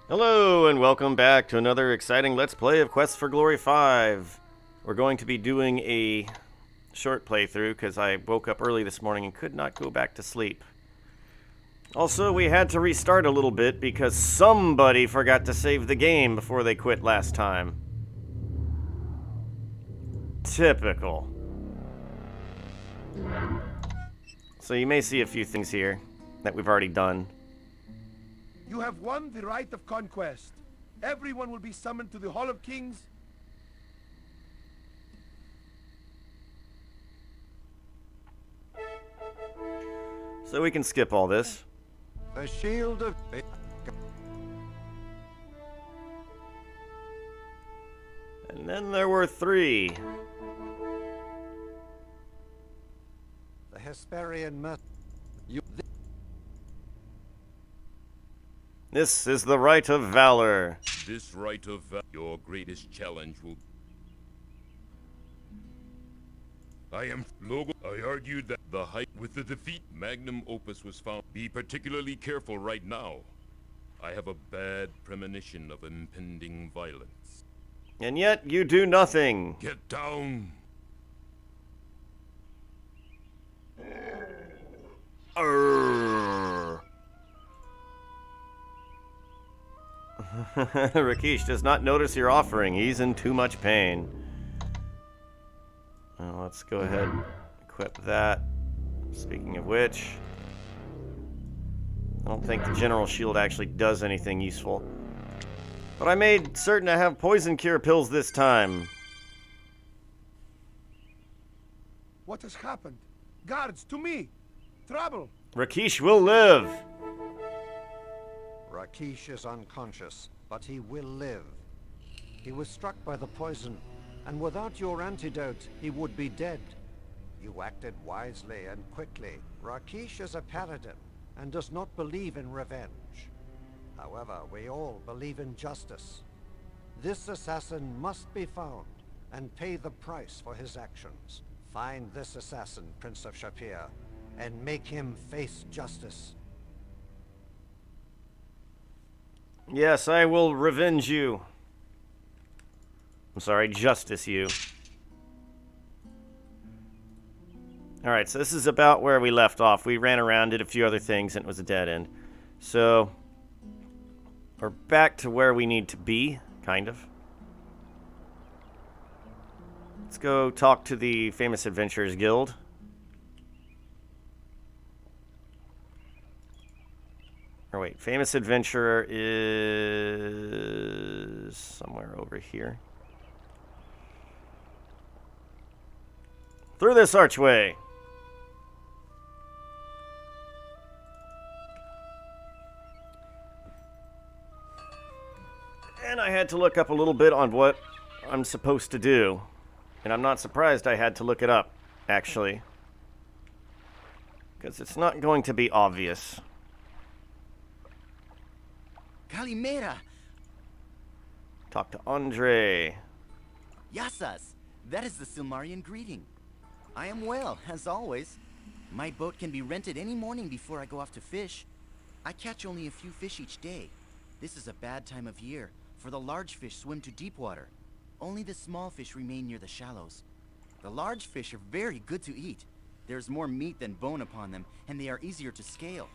Hello, and welcome back to another exciting Let's Play of Quest for Glory 5. We're going to be doing a short playthrough because I woke up early this morning and could not go back to sleep. Also, we had to restart a little bit because somebody forgot to save the game before they quit last time. Typical. So you may see a few things here that we've already done. You have won the right of conquest. Everyone will be summoned to the Hall of Kings. So we can skip all this. The shield of... And then there were 3. The Hesperian must... This is the Rite of Valor. This rite of your greatest challenge will... I am Logo. I argued that the height with the defeat magnum opus was found. Be particularly careful right now. I have a bad premonition of impending violence. And yet you do nothing. Get down. Arrgh. Rakesh does not notice your offering. He's in too much pain. Well, let's go ahead and equip that. Speaking of which, I don't think the general shield actually does anything useful. But I made certain to have poison cure pills this time. What has happened? Guards, to me! Trouble! Rakesh will live! Rakesh is unconscious, but he will live. He was struck by the poison, and without your antidote, he would be dead. You acted wisely and quickly. Rakesh is a paladin, and does not believe in revenge. However, we all believe in justice. This assassin must be found, and pay the price for his actions. Find this assassin, Prince of Shapir, and make him face justice. Yes, I will revenge you. I'm sorry, justice you. Alright, so this is about where we left off. We ran around, did a few other things, and it was a dead end. So, we're back to where we need to be, kind of. Let's go talk to the Famous Adventurers Guild. Or wait, Famous Adventurer is somewhere over here. Through this archway. And I had to look up a little bit on what I'm supposed to do. And I'm not surprised I had to look it up, actually. Because it's not going to be obvious. Kalimera! Talk to Andre. Yasas! That is the Silmarian greeting. I am well, as always. My boat can be rented any morning before I go off to fish. I catch only a few fish each day. This is a bad time of year, for the large fish swim to deep water. Only the small fish remain near the shallows. The large fish are very good to eat. There's more meat than bone upon them, and they are easier to scale.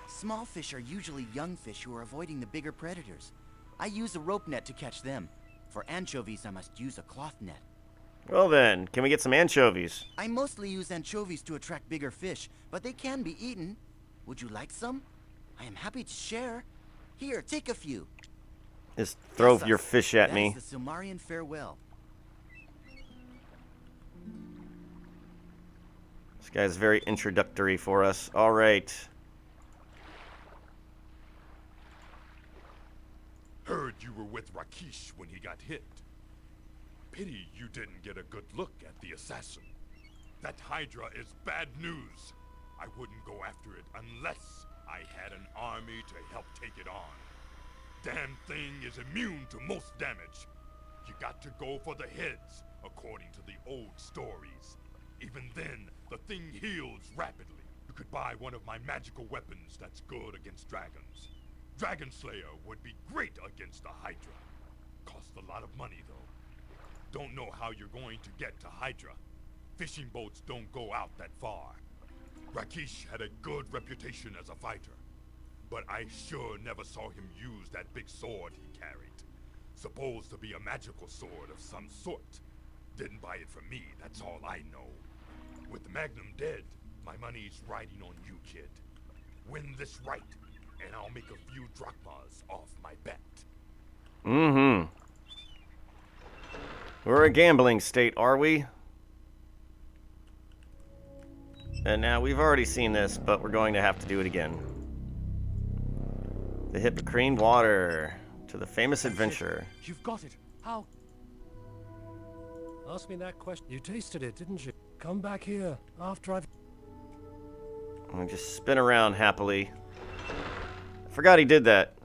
Small fish are usually young fish who are avoiding the bigger predators. I use a rope net to catch them. For anchovies, I must use a cloth net. Well then, can we get some anchovies? I mostly use anchovies to attract bigger fish, but they can be eaten. Would you like some? I am happy to share. Here, take a few. Just throw Yasas, your fish at me. That is the Silmarian farewell. This guy's very introductory for us. Alright. Heard you were with Rakesh when he got hit. Pity you didn't get a good look at the assassin. That Hydra is bad news. I wouldn't go after it unless I had an army to help take it on. Damn thing is immune to most damage. You got to go for the heads, according to the old stories. Even then, the thing heals rapidly. You could buy one of my magical weapons that's good against dragons. Dragon Slayer would be great against the Hydra. Costs a lot of money, though. Don't know how you're going to get to Hydra. Fishing boats don't go out that far. Rakish had a good reputation as a fighter, but I sure never saw him use that big sword he carried. Supposed to be a magical sword of some sort. Didn't buy it from me, that's all I know. With Magnum dead, my money's riding on you, kid. Win this right, and I'll make a few drachmas off my bet. Mm-hmm. We're a gambling state, are we? And now we've already seen this, but we're going to have to do it again. The Hippocrene water to the famous adventurer. You've got it. How? Ask me that question. You tasted it, didn't you? Come back here after I've... And just spin around happily. I forgot he did that.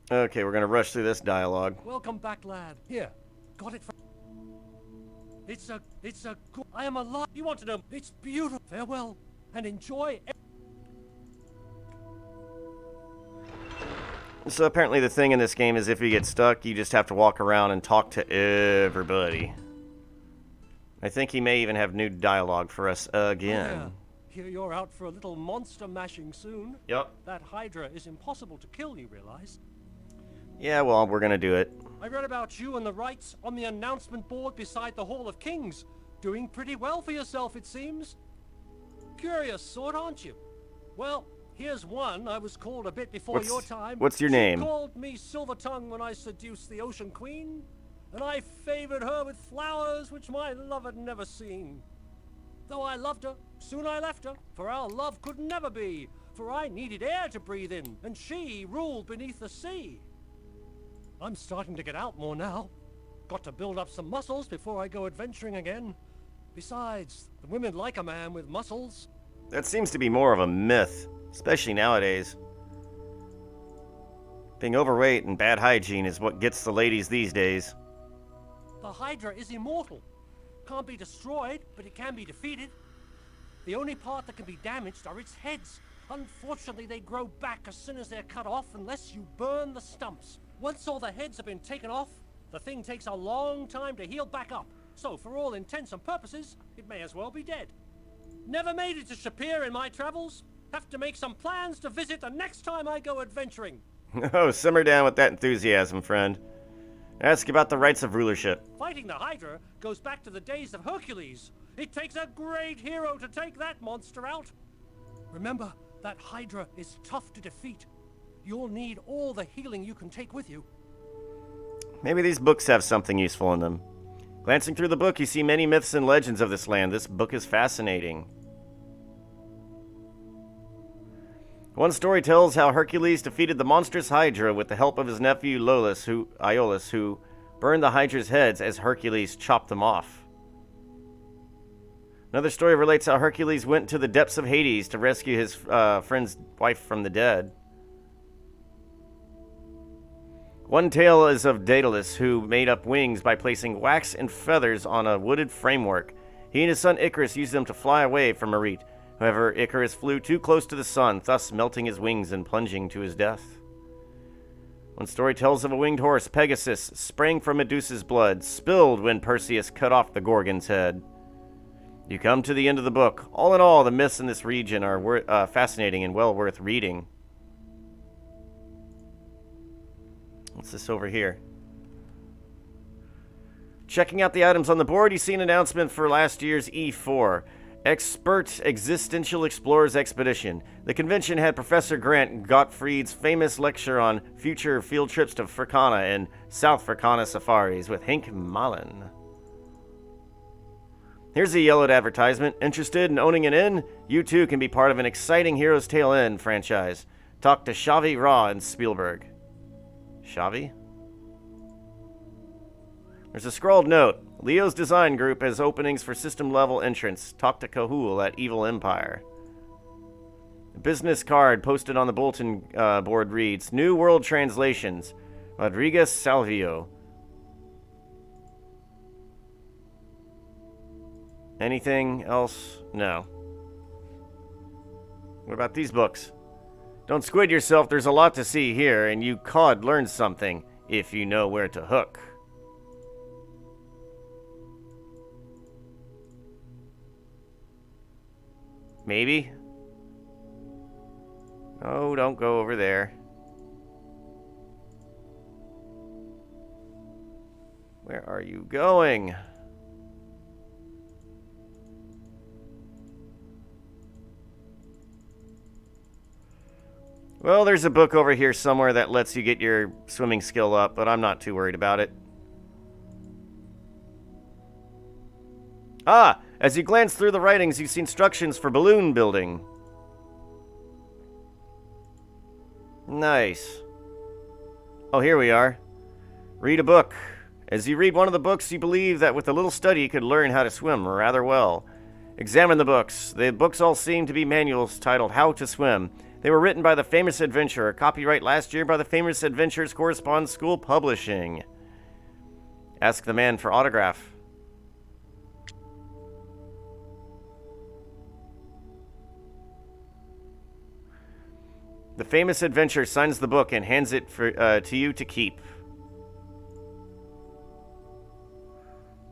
Okay, we're gonna rush through this dialogue. Welcome back, lad. Here, got it. It's a good... I am alive. You want to know? It's beautiful. Farewell, and enjoy. So apparently the thing in this game is if you get stuck, you just have to walk around and talk to everybody. I think he may even have new dialogue for us again. Yeah. Here you're out for a little monster mashing soon. Yep. That Hydra is impossible to kill, you realize? Yeah, well, we're gonna do it. I read about you and the rights on the announcement board beside the Hall of Kings. Doing pretty well for yourself, it seems. Curious sort, aren't you? Well, here's one I was called a bit before your time. What's your name? She called me Silver Tongue when I seduced the Ocean Queen, and I favored her with flowers which my love had never seen. Though I loved her, soon I left her, for our love could never be, for I needed air to breathe in, and she ruled beneath the sea. I'm starting to get out more now. Got to build up some muscles before I go adventuring again. Besides, the women like a man with muscles. That seems to be more of a myth, especially nowadays. Being overweight and bad hygiene is what gets the ladies these days. The Hydra is immortal. Can't be destroyed, but it can be defeated. The only part that can be damaged are its heads. Unfortunately, they grow back as soon as they're cut off unless you burn the stumps. Once all the heads have been taken off, the thing takes a long time to heal back up. So, for all intents and purposes, it may as well be dead. Never made it to Shapir in my travels. Have to make some plans to visit the next time I go adventuring. Oh, simmer down with that enthusiasm, friend. Ask about the rights of rulership. Fighting the Hydra goes back to the days of Hercules. It takes a great hero to take that monster out. Remember, that Hydra is tough to defeat. You'll need all the healing you can take with you. Maybe these books have something useful in them. Glancing through the book, you see many myths and legends of this land. This book is fascinating. One story tells how Hercules defeated the monstrous Hydra with the help of his nephew Iolaus, who burned the Hydra's heads as Hercules chopped them off. Another story relates how Hercules went to the depths of Hades to rescue his friend's wife from the dead. One tale is of Daedalus, who made up wings by placing wax and feathers on a wooded framework. He and his son Icarus used them to fly away from Merit. However, Icarus flew too close to the sun, thus melting his wings and plunging to his death. One story tells of a winged horse, Pegasus, sprang from Medusa's blood, spilled when Perseus cut off the Gorgon's head. You come to the end of the book. All in all, the myths in this region are fascinating and well worth reading. What's this over here? Checking out the items on the board, you see an announcement for last year's E4. Expert Existential Explorers Expedition. The convention had Professor Grant Gottfried's famous lecture on future field trips to Fricana and South Fricana safaris with Hank Malin. Here's a yellowed advertisement. Interested in owning an inn? You too can be part of an exciting Hero's Tale Inn franchise. Talk to Xavi Raw and Spielberg. Xavi? There's a scrawled note. Leo's Design Group has openings for system-level entrants. Talk to Kahul at Evil Empire. A business card posted on the bulletin board reads, New World Translations. Rodriguez Salvio. Anything else? No. What about these books? Don't squid yourself, there's a lot to see here, and you could learn something if you know where to hook. Maybe? Oh, don't go over there. Where are you going? Well, there's a book over here somewhere that lets you get your swimming skill up, but I'm not too worried about it. Ah! As you glance through the writings, you see instructions for balloon building. Nice. Oh, here we are. Read a book. As you read one of the books, you believe that with a little study you could learn how to swim rather well. Examine the books. The books all seem to be manuals titled How to Swim. They were written by the famous adventurer. Copyright last year by the famous adventurers Correspondence School Publishing. Ask the man for autograph. The famous adventurer signs the book and hands it to you to keep.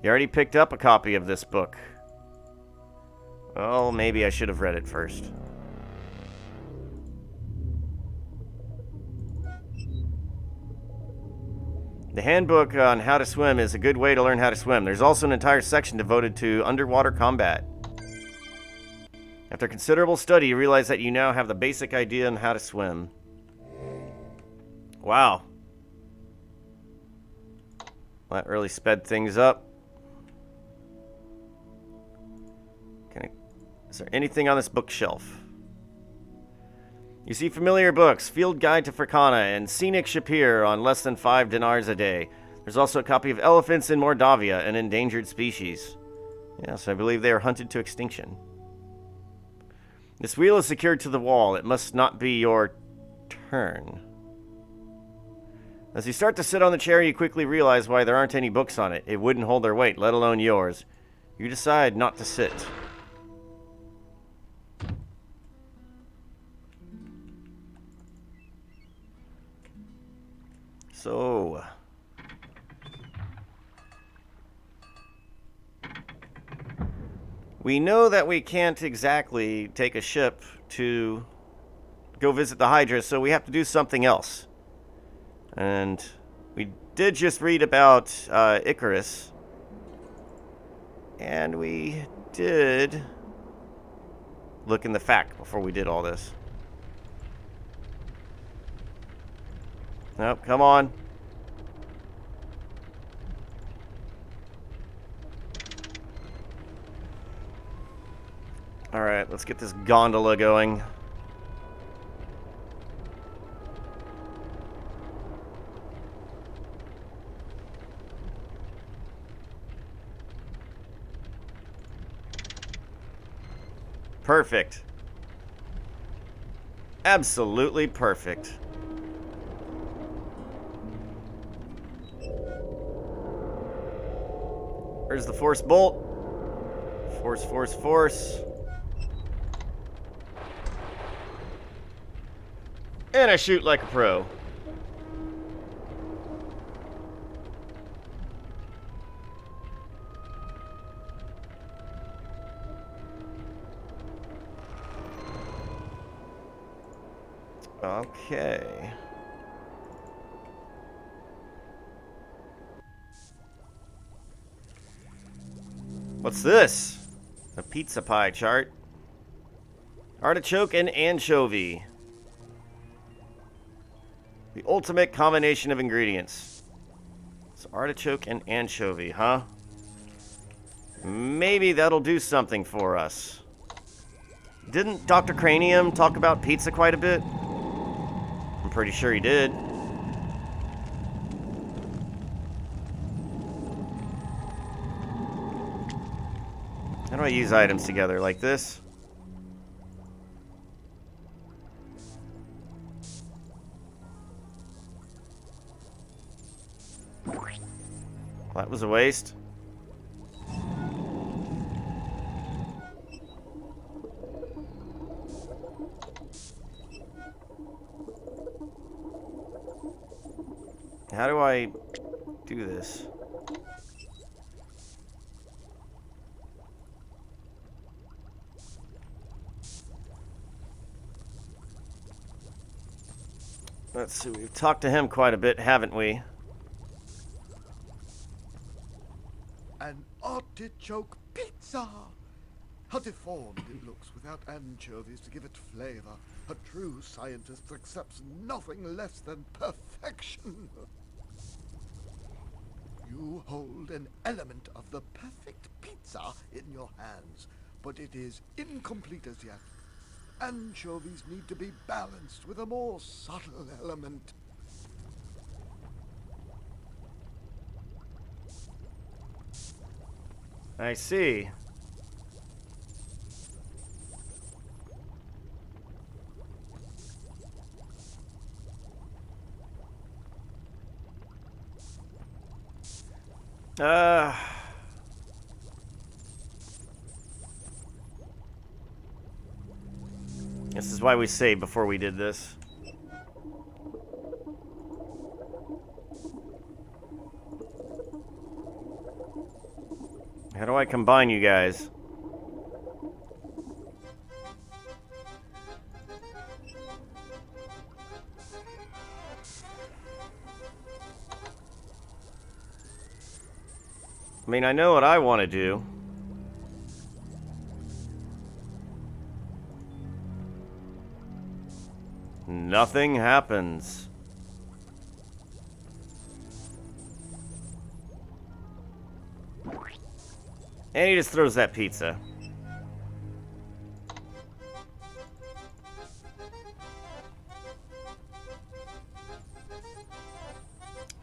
You already picked up a copy of this book. Well, maybe I should have read it first. The handbook on how to swim is a good way to learn how to swim. There's also an entire section devoted to underwater combat. After considerable study, you realize that you now have the basic idea on how to swim. Wow. That really sped things up. Is there anything on this bookshelf? You see familiar books, Field Guide to Fricana and Scenic Shapir on less than 5 dinars a day. There's also a copy of Elephants in Mordavia, an endangered species. Yes, I believe they are hunted to extinction. This wheel is secured to the wall. It must not be your turn. As you start to sit on the chair, you quickly realize why there aren't any books on it. It wouldn't hold their weight, let alone yours. You decide not to sit. So, we know that we can't exactly take a ship to go visit the Hydra, so we have to do something else. And we did just read about Icarus. And we did look in the fact before we did all this. Nope, come on. Alright, let's get this gondola going. Perfect. Absolutely perfect. There's the force bolt. Force, force, force. And I shoot like a pro. Okay. What's this? A pizza pie chart. Artichoke and anchovy. The ultimate combination of ingredients. So artichoke and anchovy, huh? Maybe that'll do something for us. Didn't Dr. Cranium talk about pizza quite a bit? I'm pretty sure he did. How do I use items together? Like this? That was a waste. How do I do this? Let's see, we've talked to him quite a bit, haven't we? An artichoke pizza! How deformed it looks without anchovies to give it flavor. A true scientist accepts nothing less than perfection. You hold an element of the perfect pizza in your hands, but it is incomplete as yet. Anchovies need to be balanced with a more subtle element. I see. This is why we saved before we did this. How do I combine you guys? I mean, I know what I want to do. Nothing happens. And he just throws that pizza.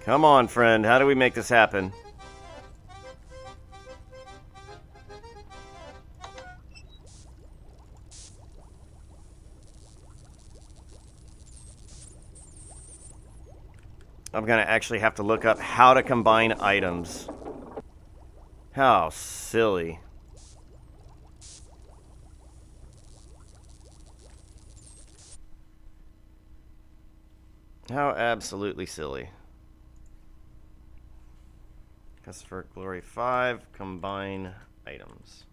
Come on, friend. How do we make this happen? I'm gonna actually have to look up how to combine items. How silly. How absolutely silly. Quest for Glory 5, combine items.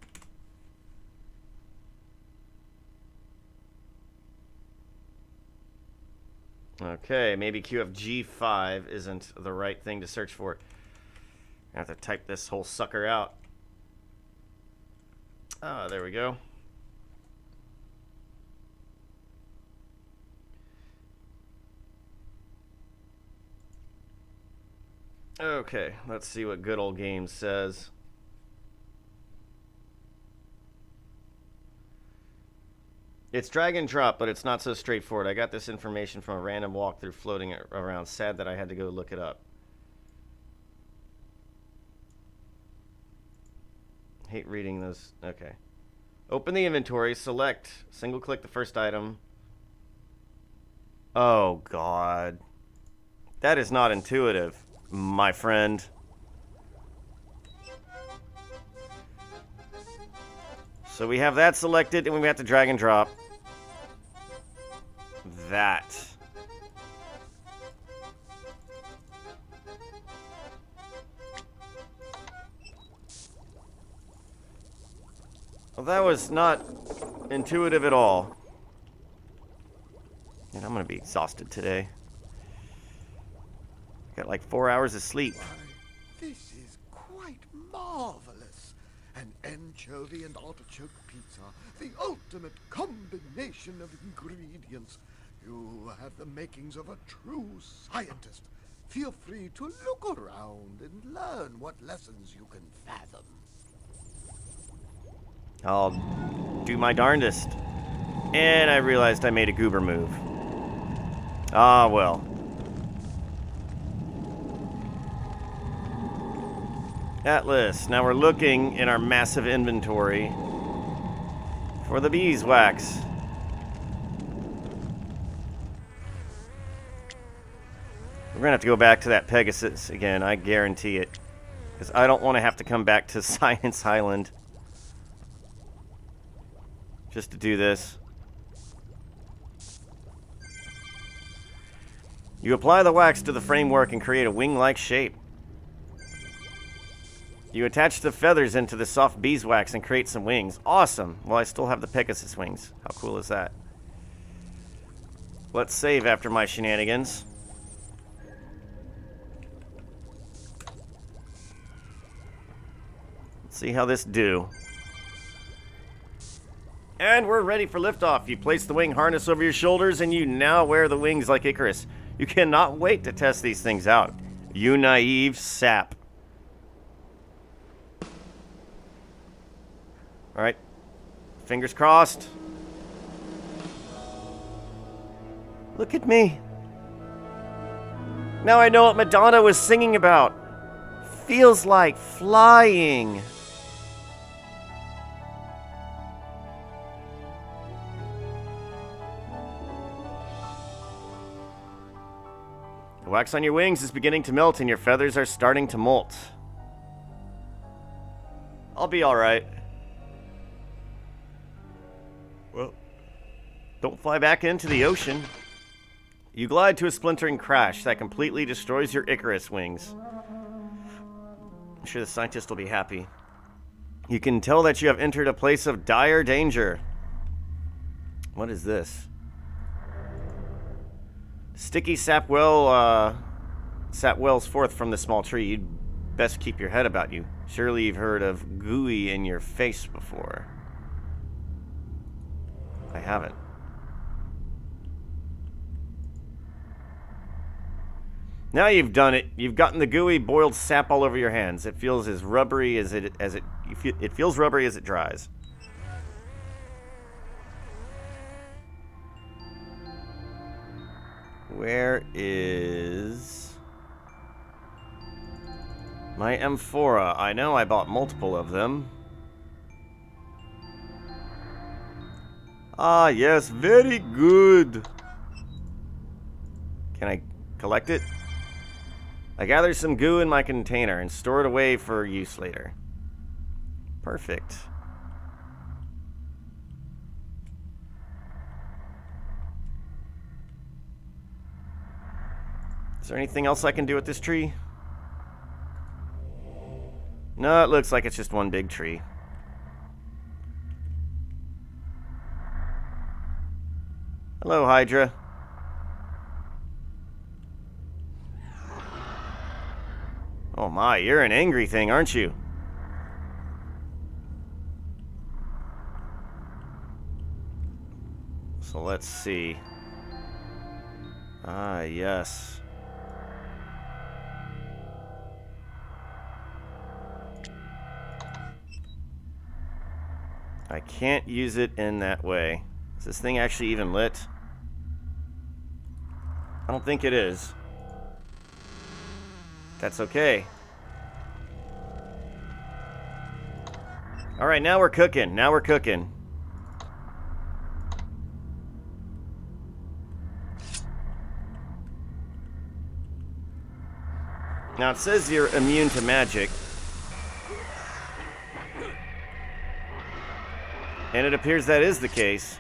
Okay, maybe QFG5 isn't the right thing to search for. I have to type this whole sucker out. Ah, there we go. Okay, let's see what Good Old Games says. It's drag and drop, but it's not so straightforward. I got this information from a random walkthrough floating around. Sad that I had to go look it up. Hate reading those. Okay. Open the inventory, select, single click the first item. Oh, God. That is not intuitive, my friend. So we have that selected, and we have to drag and drop that. Well, that was not intuitive at all. And I'm going to be exhausted today. Got like 4 hours of sleep. Why, this is quite marvelous. An anchovy and artichoke pizza, the ultimate combination of ingredients. You have the makings of a true scientist. Feel free to look around and learn what lessons you can fathom. I'll do my darndest. And I realized I made a goober move. Ah, well. Atlas. Now we're looking in our massive inventory for the beeswax. We're gonna have to go back to that Pegasus again, I guarantee it. Because I don't want to have to come back to Science Island just to do this. You apply the wax to the framework and create a wing-like shape. You attach the feathers into the soft beeswax and create some wings. Awesome. Well, I still have the Pegasus wings. How cool is that? Let's save after my shenanigans. Let's see how this do. And we're ready for liftoff. You place the wing harness over your shoulders and you now wear the wings like Icarus. You cannot wait to test these things out. You naive sap. Alright. Fingers crossed. Look at me. Now I know what Madonna was singing about. Feels like flying. The wax on your wings is beginning to melt and your feathers are starting to molt. I'll be alright. Well, don't fly back into the ocean. You glide to a splintering crash that completely destroys your Icarus wings. I'm sure the scientist will be happy. You can tell that you have entered a place of dire danger. What is this? Sticky sap wells forth from the small tree. You'd best keep your head about you. Surely you've heard of gooey in your face before. I haven't. Now you've done it. You've gotten the gooey boiled sap all over your hands. It feels as rubbery as it feels rubbery as it dries. Where is my amphora? I know I bought multiple of them. Ah, yes, very good. Can I collect it? I gather some goo in my container and store it away for use later. Perfect. Is there anything else I can do with this tree? No, it looks like it's just one big tree. Hello, Hydra. Oh my, you're an angry thing, aren't you? So let's see. Ah, yes. I can't use it in that way. Is this thing actually even lit? I don't think it is. That's okay. Alright, now we're cooking. Now we're cooking. Now it says you're immune to magic. And it appears that is the case.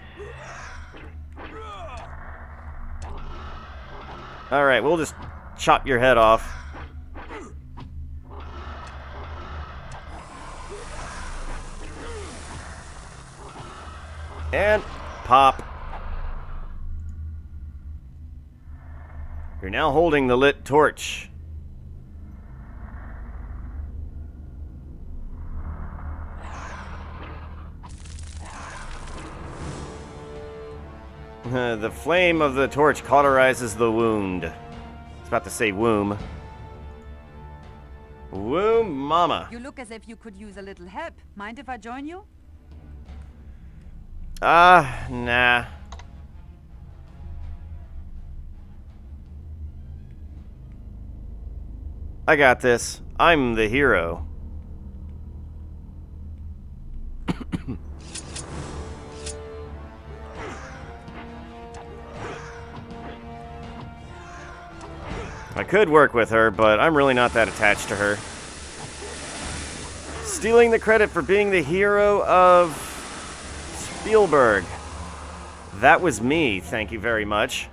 Alright, we'll just chop your head off. And pop. You're now holding the lit torch. The flame of the torch cauterizes the wound. I was about to say womb. Womb mama. You look as if you could use a little help. Mind if I join you? Nah. I got this. I'm the hero. I could work with her, but I'm really not that attached to her. Stealing the credit for being the hero of Spielberg. That was me, thank you very much.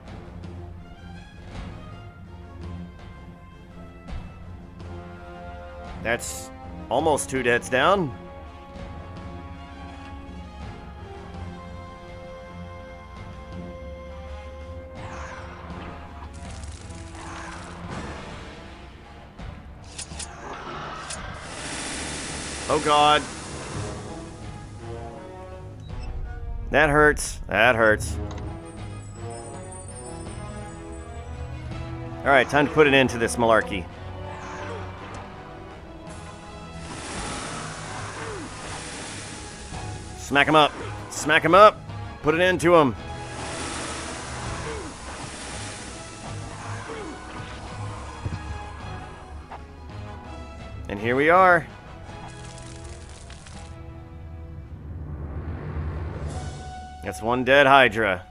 That's almost 2 deaths down. Oh God. That hurts. That hurts. Alright, time to put an end to this malarkey. Smack him up. Smack him up. Put an end to him. And here we are. That's one dead Hydra.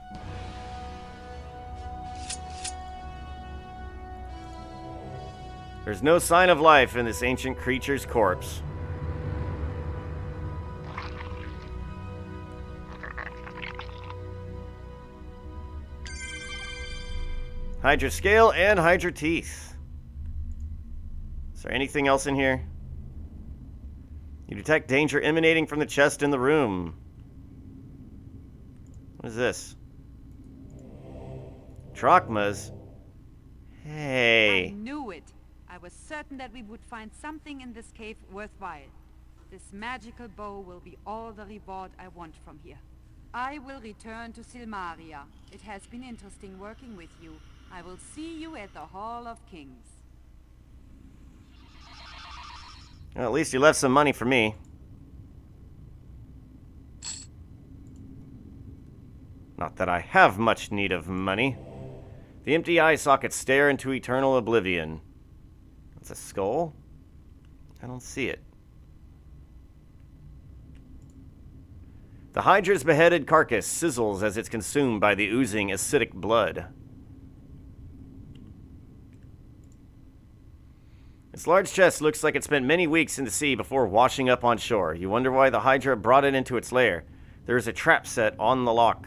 There's no sign of life in this ancient creature's corpse. Hydra scale and Hydra teeth. Is there anything else in here? You detect danger emanating from the chest in the room. What is this? Drachmas? Hey. I knew it. I was certain that we would find something in this cave worthwhile. This magical bow will be all the reward I want from here. I will return to Silmaria. It has been interesting working with you. I will see you at the Hall of Kings. Well, at least you left some money for me. Not that I have much need of money. The empty eye sockets stare into eternal oblivion. That's a skull? I don't see it. The Hydra's beheaded carcass sizzles as it's consumed by the oozing acidic blood. Its large chest looks like it spent many weeks in the sea before washing up on shore. You wonder why the Hydra brought it into its lair. There is a trap set on the lock.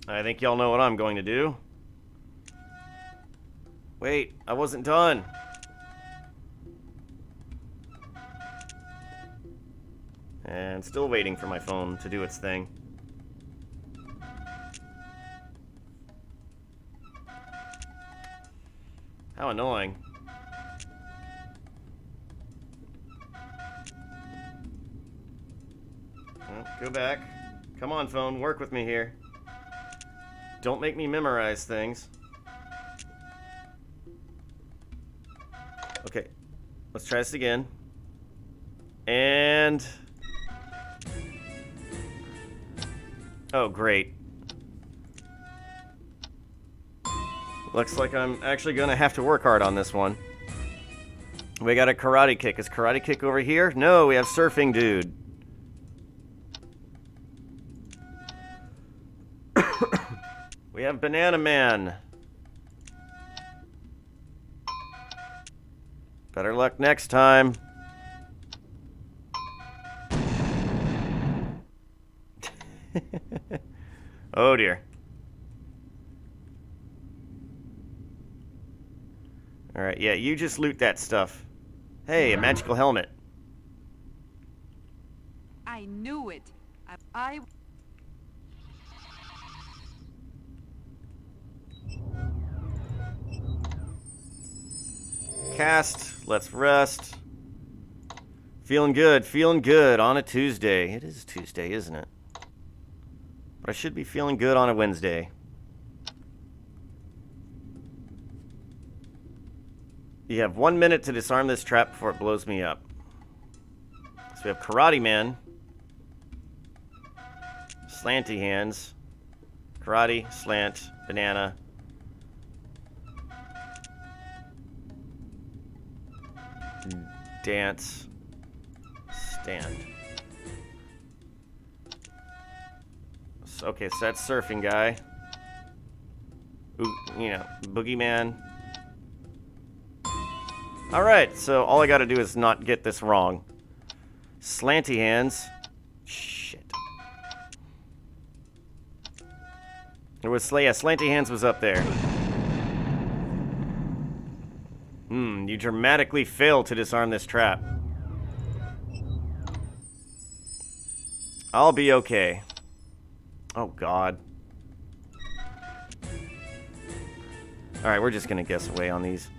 I think y'all know what I'm going to do. Wait, I wasn't done. And still waiting for my phone to do its thing. How annoying. Well, go back. Come on, phone, work with me here. Don't make me memorize things. Okay, let's try this again. And... oh, great. Looks like I'm actually going to have to work hard on this one. We got a karate kick. Is karate kick over here? No, we have surfing dude. We have Banana Man. Better luck next time. Oh dear. Alright, yeah, you just loot that stuff. Hey, a magical helmet. I knew it. I Cast, let's rest. Feeling good on a Tuesday. It is Tuesday, isn't it? But I should be feeling good on a Wednesday. You have 1 minute to disarm this trap before it blows me up. So we have Karate Man. Slanty hands. Karate, slant, banana. Dance. Stand. Okay, so that's surfing guy. Ooh, you know, boogeyman. Alright, so all I gotta do is not get this wrong. Slanty hands. Shit. There was, yeah, slanty hands was up there. You dramatically failed to disarm this trap. I'll be okay. Oh, God. Alright, we're just gonna guess away on these.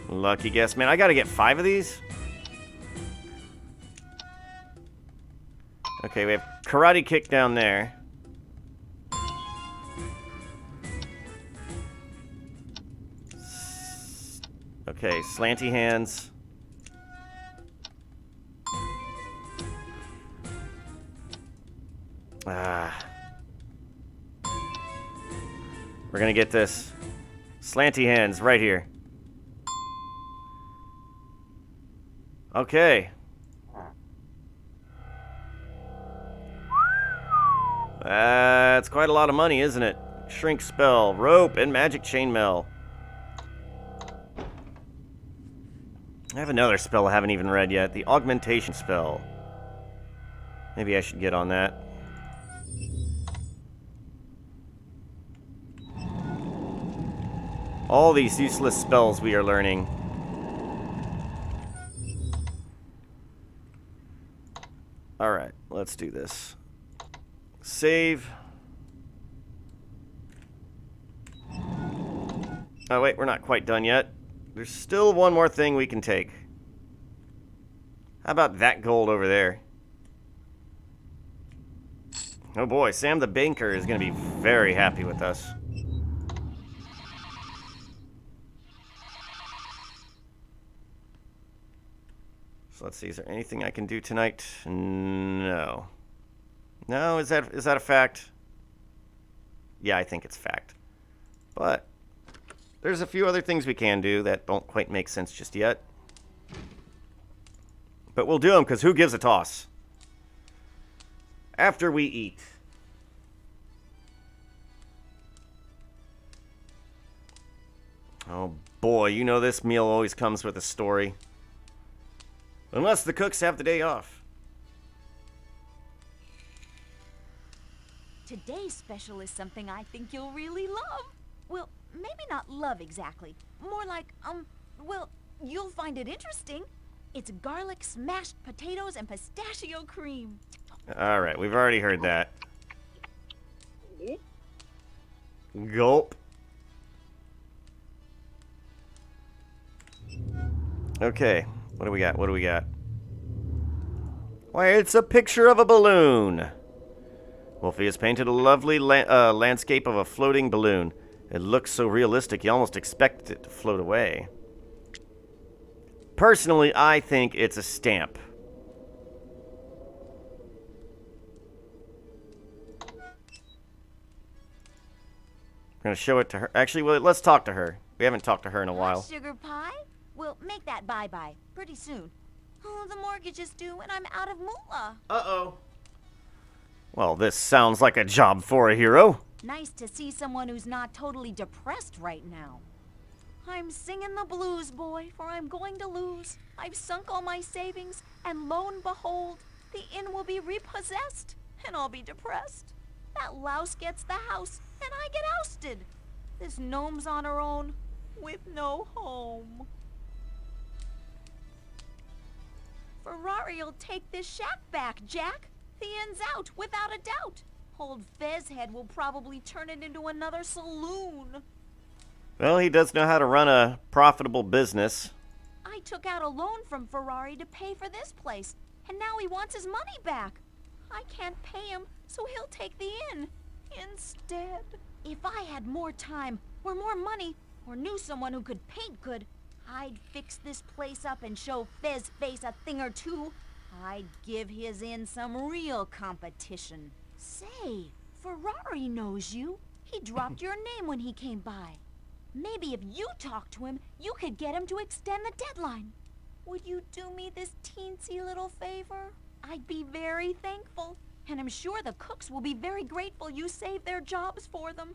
Lucky guess. Man, I gotta get 5 of these? Okay, we have karate kick down there. Okay, slanty hands. We're gonna get this. Slanty hands right here. Okay. That's quite a lot of money, isn't it? Shrink spell, rope, and magic chainmail. I have another spell I haven't even read yet. The augmentation spell. Maybe I should get on that. All these useless spells we are learning. Alright, let's do this. Save. Oh wait, we're not quite done yet. There's still one more thing we can take. How about that gold over there? Oh boy, Sam the Banker is going to be very happy with us. So let's see, is there anything I can do tonight? No. No, is that a fact? Yeah, I think it's fact. But there's a few other things we can do that don't quite make sense just yet. But we'll do them, because who gives a toss? After we eat. Oh boy, you know this meal always comes with a story. Unless the cooks have the day off. Today's special is something I think you'll really love. Well, maybe not love exactly. More like, well, you'll find it interesting. It's garlic smashed potatoes and pistachio cream. Alright, we've already heard that. Gulp. Okay, what do we got? What do we got? Why, it's a picture of a balloon. Wolfie has painted a lovely landscape of a floating balloon. It looks so realistic, you almost expect it to float away. Personally, I think it's a stamp. I'm going to show it to her. Actually, well, let's talk to her. We haven't talked to her in a while. Sugar pie? We'll make that bye-bye pretty soon. Oh, the mortgage is due and I'm out of moolah. Uh-oh. Well, this sounds like a job for a hero. Nice to see someone who's not totally depressed right now. I'm singing the blues, boy, for I'm going to lose. I've sunk all my savings, and lo and behold, the inn will be repossessed, and I'll be depressed. That louse gets the house, and I get ousted. This gnome's on her own, with no home. Ferrari'll take this shack back, Jack. The inn's out, without a doubt. Old Fezhead will probably turn it into another saloon. Well, he does know how to run a profitable business. I took out a loan from Ferrari to pay for this place, and now he wants his money back. I can't pay him, so he'll take the inn instead. If I had more time, or more money, or knew someone who could paint good, I'd fix this place up and show Fezface a thing or two. I'd give his inn some real competition. Say, Ferrari knows you. He dropped your name when he came by. Maybe if you talk to him, you could get him to extend the deadline. Would you do me this teensy little favor? I'd be very thankful, and I'm sure the cooks will be very grateful you saved their jobs for them.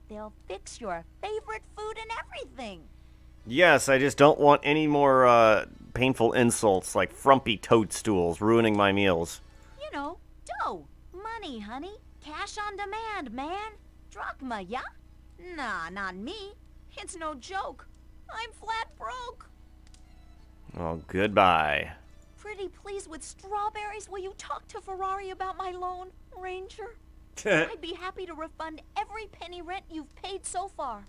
They'll fix your favorite food and everything. Yes, I just don't want any more painful insults like frumpy toadstools ruining my meals. You know, dough, money, honey. Cash on demand, man. Drachma, yeah? Nah, not me. It's no joke. I'm flat broke. Oh, goodbye. Pretty pleased with strawberries. Will you talk to Ferrari about my loan, Ranger? I'd be happy to refund every penny rent you've paid so far.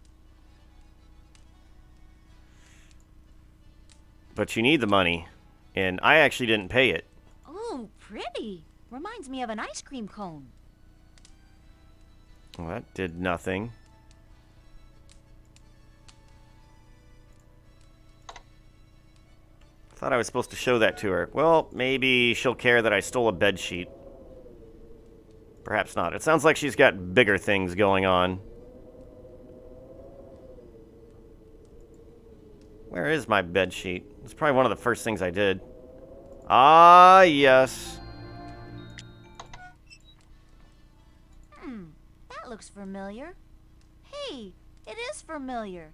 But you need the money, and I actually didn't pay it. Ooh, pretty. Reminds me of an ice cream cone. Well, that did nothing. Thought I was supposed to show that to her. Well, maybe she'll care that I stole a bedsheet. Perhaps not. It sounds like she's got bigger things going on. Where is my bedsheet? It's probably one of the first things I did. Ah, yes. That looks familiar. Hey, it is familiar.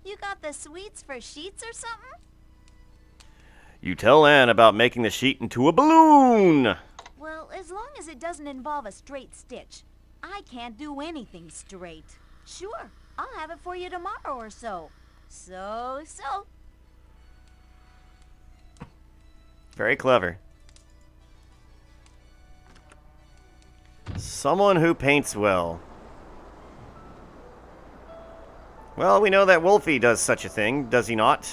You got the sweets for sheets or something? You tell Anne about making the sheet into a balloon. Well, as long as it doesn't involve a straight stitch. I can't do anything straight. Sure, I'll have it for you tomorrow or so. So. Very clever. Someone who paints well. Well, we know that Wolfie does such a thing, does he not?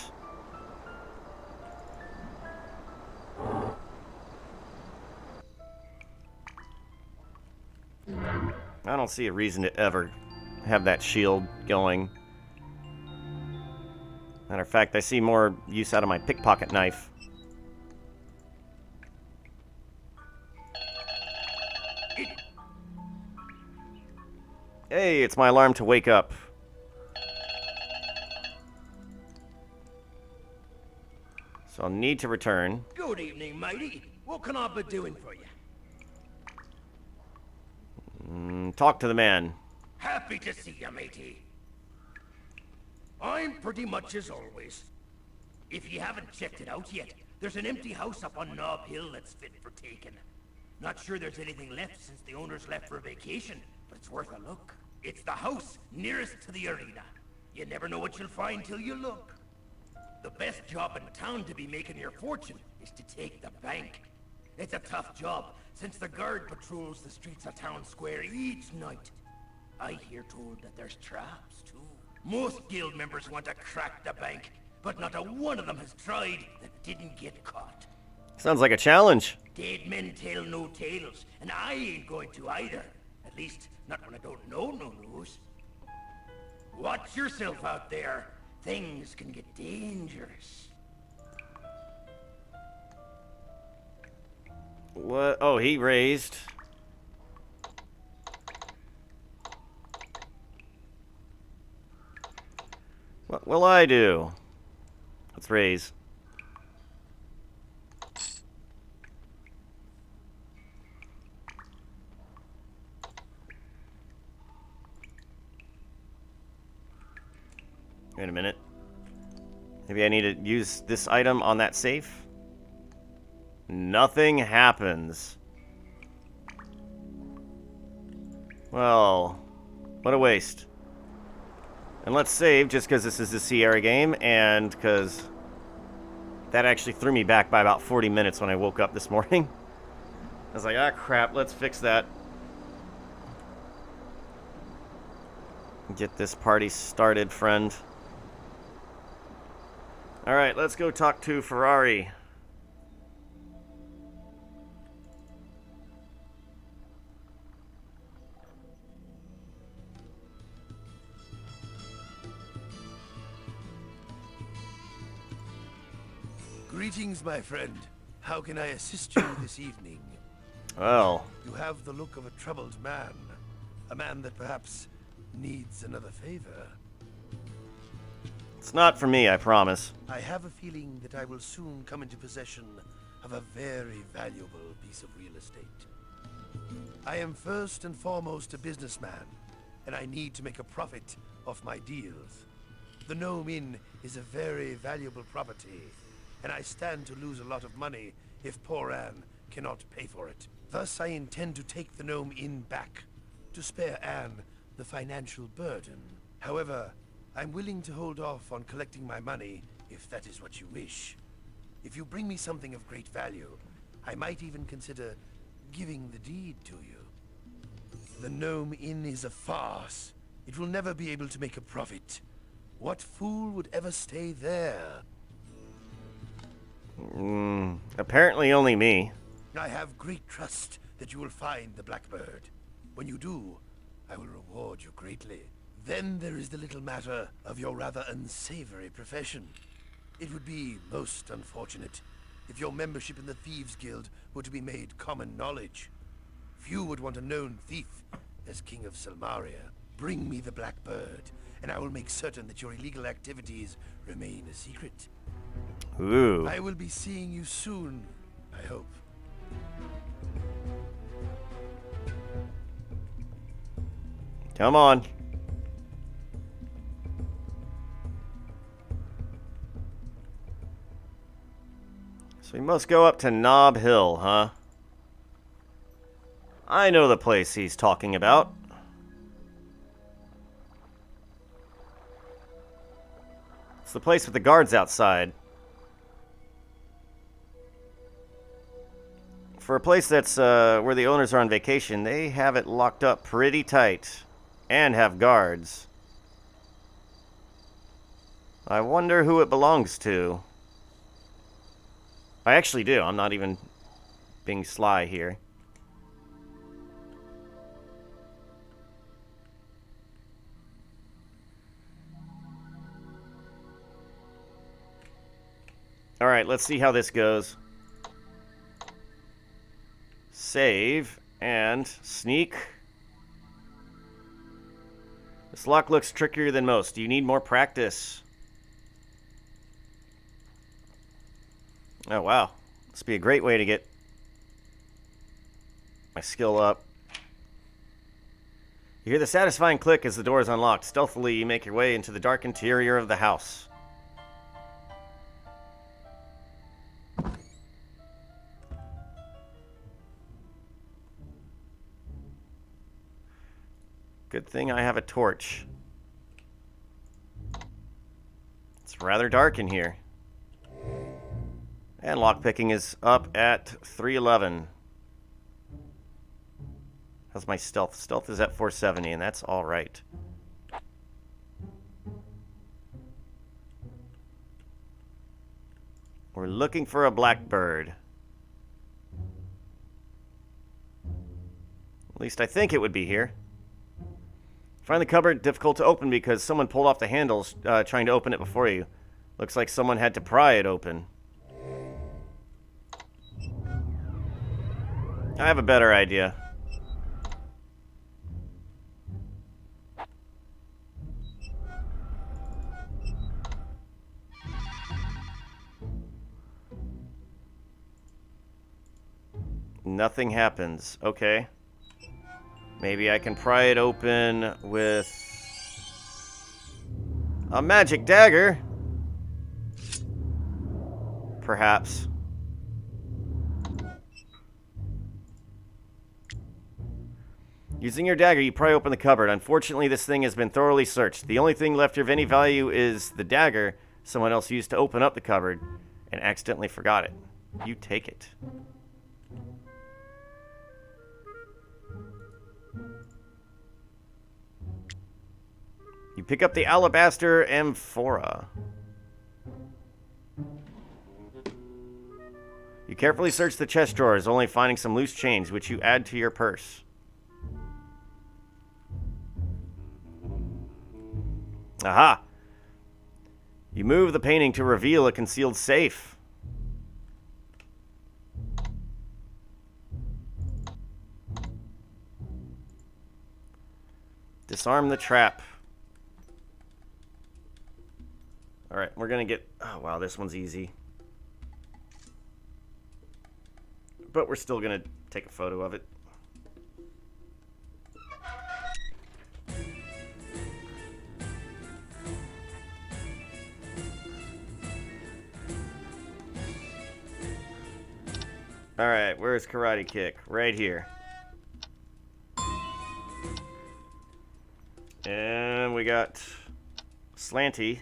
I don't see a reason to ever have that shield going. Matter of fact, I see more use out of my pickpocket knife. Hey, it's my alarm to wake up. So I'll need to return. Good evening, matey. What can I be doing for you? Talk to the man. Happy to see you, matey. I'm pretty much as always. If you haven't checked it out yet, there's an empty house up on Knob Hill that's fit for taking. Not sure there's anything left since the owners left for a vacation, but it's worth a look. It's the house nearest to the arena. You never know what you'll find till you look. The best job in town to be making your fortune is to take the bank. It's a tough job, since the guard patrols the streets of town square each night. I hear told that there's traps, too. Most guild members want to crack the bank, but not a one of them has tried that didn't get caught. Sounds like a challenge. Dead men tell no tales, and I ain't going to either. At least, not when I don't know no news. Watch yourself out there. Things can get dangerous. What? Oh, he raised. What will I do? Let's raise. Wait a minute. Maybe I need to use this item on that safe? Nothing happens. Well, what a waste. And let's save just because this is the Sierra game and because that actually threw me back by about 40 minutes when I woke up this morning. I was like, ah, crap, let's fix that. Get this party started, friend. Alright, let's go talk to Ferrari. Greetings, my friend. How can I assist you this evening? Well, You have the look of a troubled man. A man that perhaps needs another favor. it's not for me, I promise. I have a feeling that I will soon come into possession of a very valuable piece of real estate. I am first and foremost a businessman, and I need to make a profit off my deals. The Gnome Inn is a very valuable property, and I stand to lose a lot of money if poor Anne cannot pay for it. Thus, I intend to take the Gnome Inn back, to spare Anne the financial burden. However, I'm willing to hold off on collecting my money if that is what you wish. If you bring me something of great value, I might even consider giving the deed to you. The Gnome Inn is a farce. It will never be able to make a profit. What fool would ever stay there? Apparently only me. I have great trust that you will find the Blackbird. When you do, I will reward you greatly. Then there is the little matter of your rather unsavory profession. It would be most unfortunate if your membership in the Thieves Guild were to be made common knowledge. Few would want a known thief as King of Silmaria. Bring me the Blackbird, and I will make certain that your illegal activities remain a secret. Ooh. I will be seeing you soon, I hope. Come on. So we must go up to Knob Hill, huh? I know the place he's talking about. It's the place with the guards outside. For a place that's where the owners are on vacation, they have it locked up pretty tight. And have guards. I wonder who it belongs to. I actually do. I'm not even being sly here. Alright, let's see how this goes. Save and sneak. This lock looks trickier than most. Do you need more practice? Oh, wow. This would be a great way to get my skill up. You hear the satisfying click as the door is unlocked. Stealthily, you make your way into the dark interior of the house. Good thing I have a torch. It's rather dark in here. And lockpicking is up at 311. How's my stealth? Stealth is at 470, and that's alright. We're looking for a blackbird. At least I think it would be here. Find the cupboard difficult to open because someone pulled off the handles trying to open it before you. Looks like someone had to pry it open. I have a better idea. Nothing happens. Okay. Maybe I can pry it open with a magic dagger. Perhaps. Using your dagger, you pry open the cupboard. Unfortunately, this thing has been thoroughly searched. The only thing left here of any value is the dagger someone else used to open up the cupboard and accidentally forgot it. You take it. You pick up the alabaster amphora. You carefully search the chest drawers, only finding some loose change, which you add to your purse. Aha! You move the painting to reveal a concealed safe. Disarm the trap. Alright, we're gonna get... Oh, wow, this one's easy. But we're still gonna take a photo of it. Alright, where's Karate Kick? Right here. we got Slanty.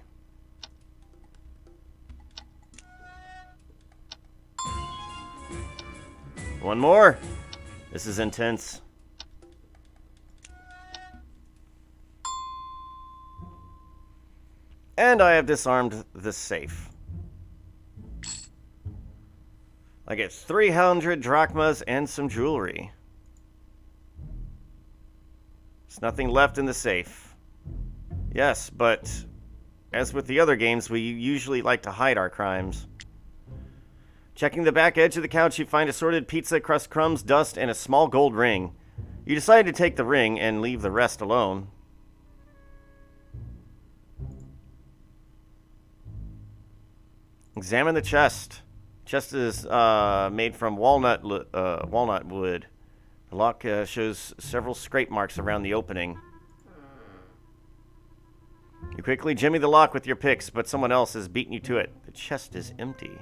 One more. This is intense. And I have disarmed the safe. I get 300 drachmas and some jewelry. There's nothing left in the safe. Yes, but as with the other games, we usually like to hide our crimes. Checking the back edge of the couch, you find assorted pizza crust crumbs, dust, and a small gold ring. You decide to take the ring and leave the rest alone. Examine the chest. Chest is made from walnut wood. The lock shows several scrape marks around the opening. You quickly jimmy the lock with your picks, but someone else has beaten you to it. The chest is empty.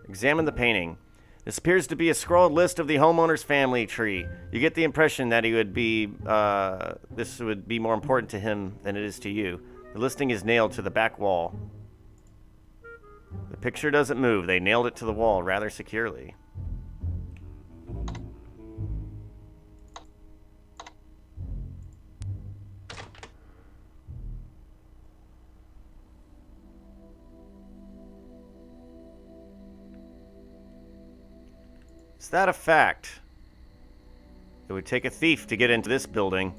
Examine the painting. This appears to be a scrawled list of the homeowner's family tree. You get the impression that this would be more important to him than it is to you. The listing is nailed to the back wall. The picture doesn't move. They nailed it to the wall rather securely. Is that a fact? It would take a thief to get into this building.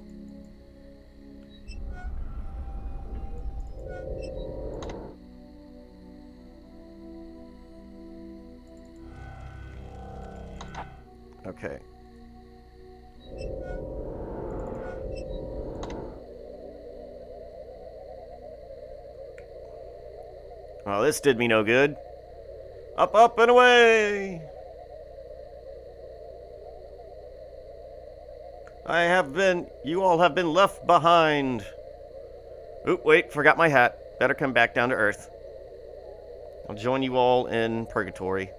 Okay. Well, this did me no good. Up, up, and away! You all have been left behind. Oop, wait, forgot my hat. Better come back down to Earth. I'll join you all in purgatory.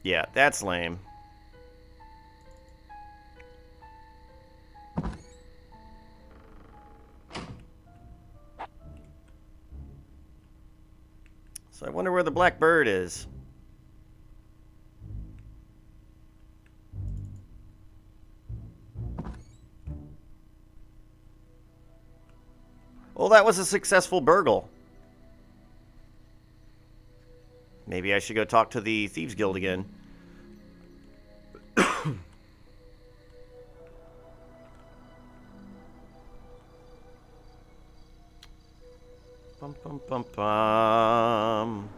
Yeah, that's lame. So I wonder where the black bird is. Well, that was a successful burgle. Maybe I should go talk to the Thieves Guild again. Bum, bum, bum, bum.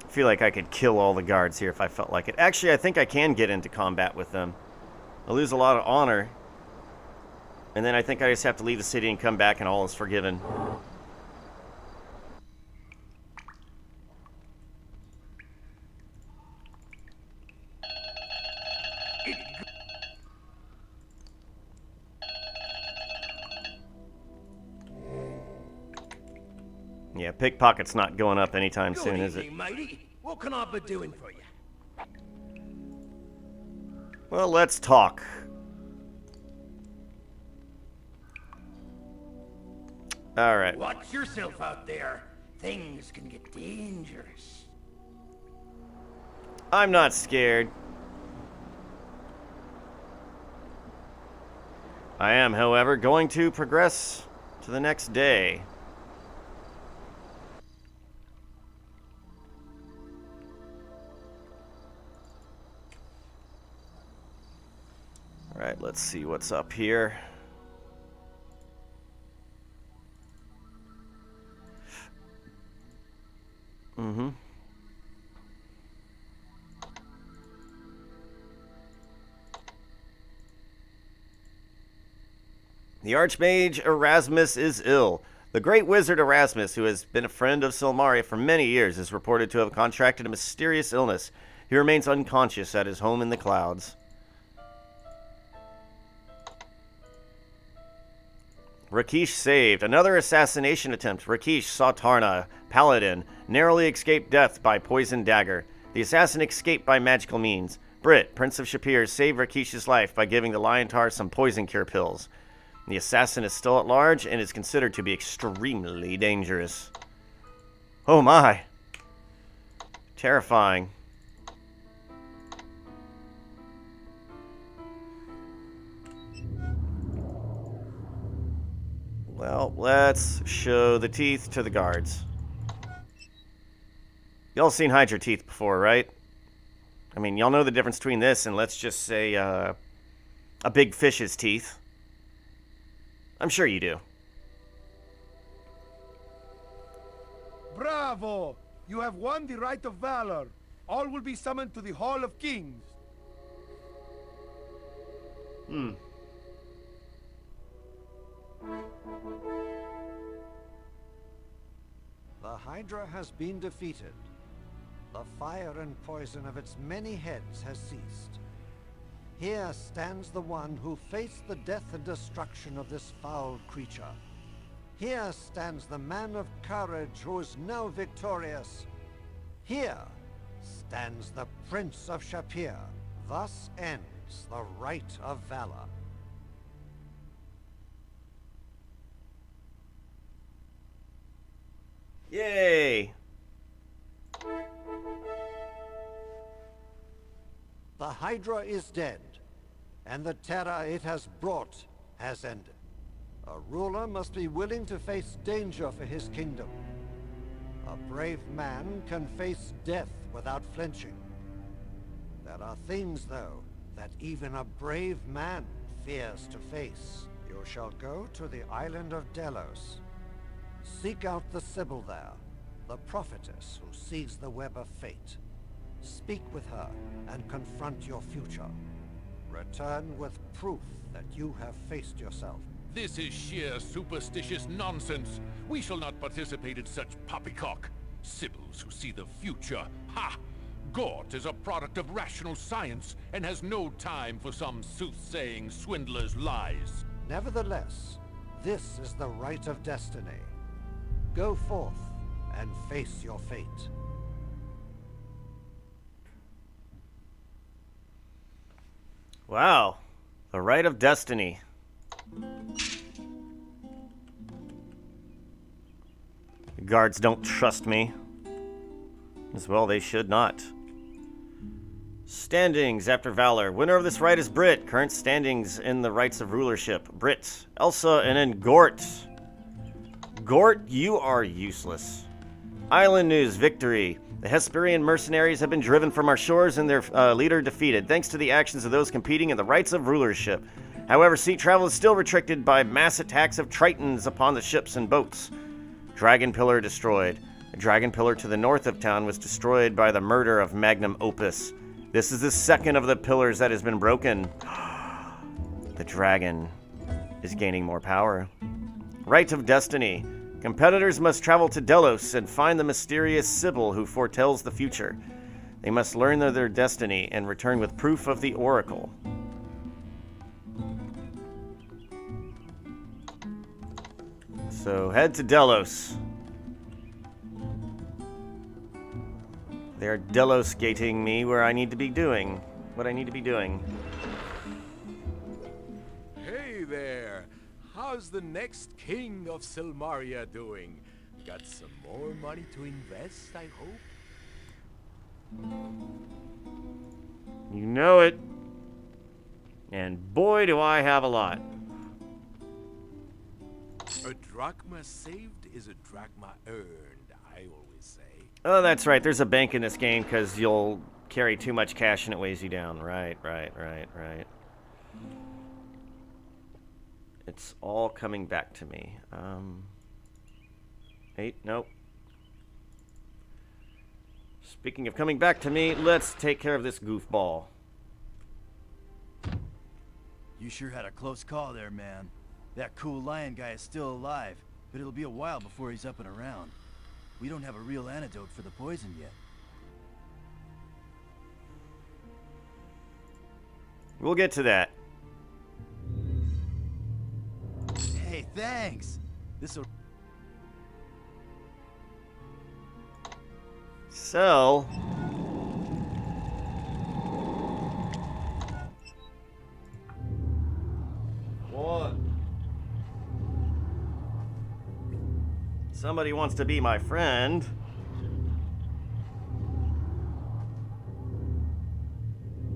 I feel like I could kill all the guards here if I felt like it. Actually, I think I can get into combat with them. I lose a lot of honor. And then I think I just have to leave the city and come back and all is forgiven. Yeah, pickpocket's not going up anytime soon, is it? Matey. What can I be doing for you? Well, let's talk. All right. Watch yourself out there. Things can get dangerous. I'm not scared. I am, however, going to progress to the next day. All right, let's see what's up here. The Archmage Erasmus is ill. The great wizard Erasmus, who has been a friend of Silmaria for many years, is reported to have contracted a mysterious illness. He remains unconscious at his home in the clouds. Rakish saved. Another assassination attempt. Rakish saw Tarna, paladin, narrowly escaped death by poison dagger. The assassin escaped by magical means. Britt, Prince of Shapir, saved Rakish's life by giving the Lion Tar some poison cure pills. The assassin is still at large and is considered to be extremely dangerous. Oh my. Terrifying. Well, let's show the teeth to the guards. Y'all seen Hydra teeth before, right? I mean, y'all know the difference between this and, let's just say, a big fish's teeth. I'm sure you do. Bravo! You have won the right of valor. All will be summoned to the Hall of Kings. The Hydra has been defeated. The fire and poison of its many heads has ceased. Here stands the one who faced the death and destruction of this foul creature. Here stands the man of courage who is now victorious. Here stands the Prince of Shapir. Thus ends the Rite of Valor. Yay! The Hydra is dead, and the terror it has brought has ended. A ruler must be willing to face danger for his kingdom. A brave man can face death without flinching. There are things, though, that even a brave man fears to face. You shall go to the island of Delos. Seek out the Sibyl there, the prophetess who sees the web of fate. Speak with her and confront your future. Return with proof that you have faced yourself. This is sheer superstitious nonsense. We shall not participate in such poppycock. Sibyls who see the future. Ha! Gort is a product of rational science and has no time for some soothsaying swindler's lies. Nevertheless, this is the rite of destiny. Go forth and face your fate. Wow. The Rite of Destiny. The guards don't trust me. As well, they should not. Standings after Valor. Winner of this rite is Britt. Current standings in the rites of rulership. Britt, Elsa, and then Gort. Gort, you are useless. Island news, victory. The Hesperian mercenaries have been driven from our shores and their leader defeated, thanks to the actions of those competing in the rites of rulership. However, sea travel is still restricted by mass attacks of Tritons upon the ships and boats. Dragon Pillar destroyed. A dragon pillar to the north of town was destroyed by the murder of Magnum Opus. This is the second of the pillars that has been broken. The dragon is gaining more power. Rite of Destiny. Competitors must travel to Delos and find the mysterious Sibyl who foretells the future. They must learn of their destiny and return with proof of the oracle. So head to Delos. They're Delos-gating me where I need to be doing what I need to be doing. Hey there! How's the next king of Silmaria doing? Got some more money to invest, I hope? You know it. And boy, do I have a lot. A drachma saved is a drachma earned, I always say. Oh, that's right. There's a bank in this game because you'll carry too much cash and it weighs you down. Right. It's all coming back to me. 8, nope. Speaking of coming back to me, let's take care of this goofball. You sure had a close call there, man. That cool lion guy is still alive, but it'll be a while before he's up and around. We don't have a real antidote for the poison yet. We'll get to that. Hey, Thanks. This'll... So... What? Somebody wants to be my friend.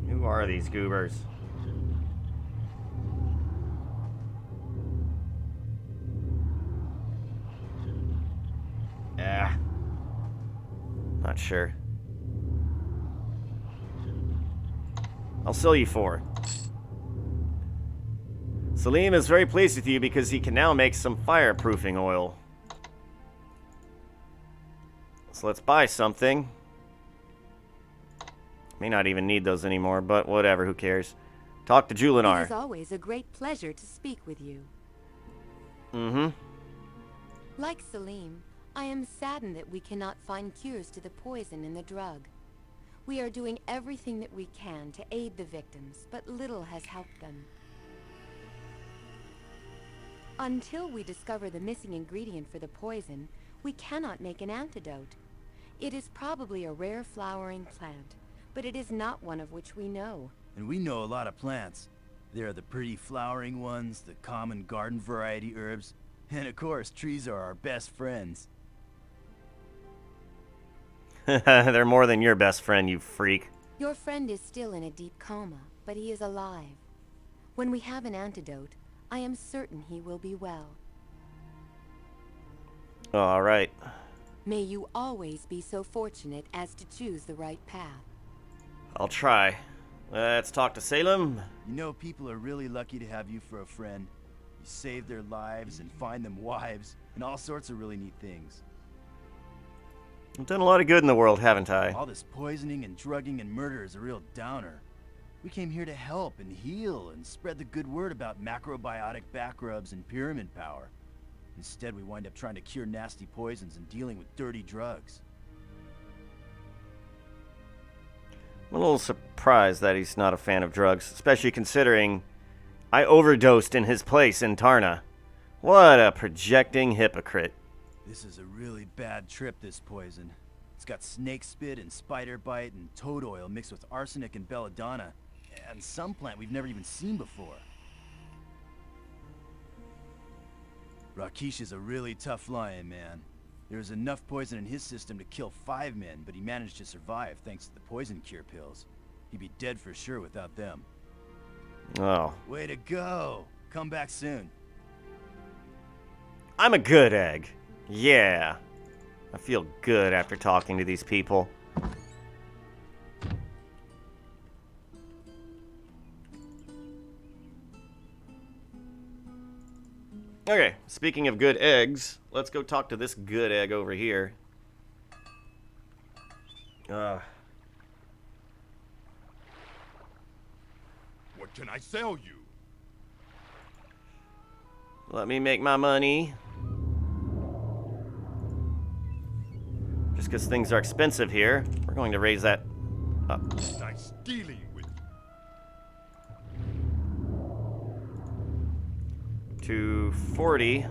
Who are these goobers? Not sure. I'll sell you 4. Salim is very pleased with you because he can now make some fireproofing oil. So let's buy something. May not even need those anymore, but whatever, who cares? Talk to It Julinar. is always a great pleasure to speak with you. Mm-hmm. Like Salim, I am saddened that we cannot find cures to the poison in the drug. We are doing everything that we can to aid the victims, but little has helped them. Until we discover the missing ingredient for the poison, we cannot make an antidote. It is probably a rare flowering plant, but it is not one of which we know. And we know a lot of plants. There are the pretty flowering ones, the common garden variety herbs, and of course, trees are our best friends. They're more than your best friend, you freak. Your friend is still in a deep coma, but he is alive. When we have an antidote, I am certain he will be well. All right. May you always be so fortunate as to choose the right path. I'll try. Let's talk to Salem. You know, people are really lucky to have you for a friend. You save their lives and find them wives, and all sorts of really neat things. I've done a lot of good in the world, haven't I? All this poisoning and drugging and murder is a real downer. We came here to help and heal and spread the good word about macrobiotic back rubs and pyramid power. Instead, we wind up trying to cure nasty poisons and dealing with dirty drugs. I'm a little surprised that he's not a fan of drugs, especially considering I overdosed in his place in Tarna. What a projecting hypocrite. This is a really bad trip, this poison. It's got snake spit and spider bite and toad oil mixed with arsenic and belladonna, and some plant we've never even seen before. Rakesh is a really tough lion, man. There was enough poison in his system to kill 5 men, but he managed to survive thanks to the poison cure pills. He'd be dead for sure without them. Oh. Way to go! Come back soon. I'm a good egg. Yeah. I feel good after talking to these people. Okay, speaking of good eggs, let's go talk to this good egg over here. What can I sell you? Let me make my money. Just because things are expensive here, we're going to raise that up. Nice dealing with To 40.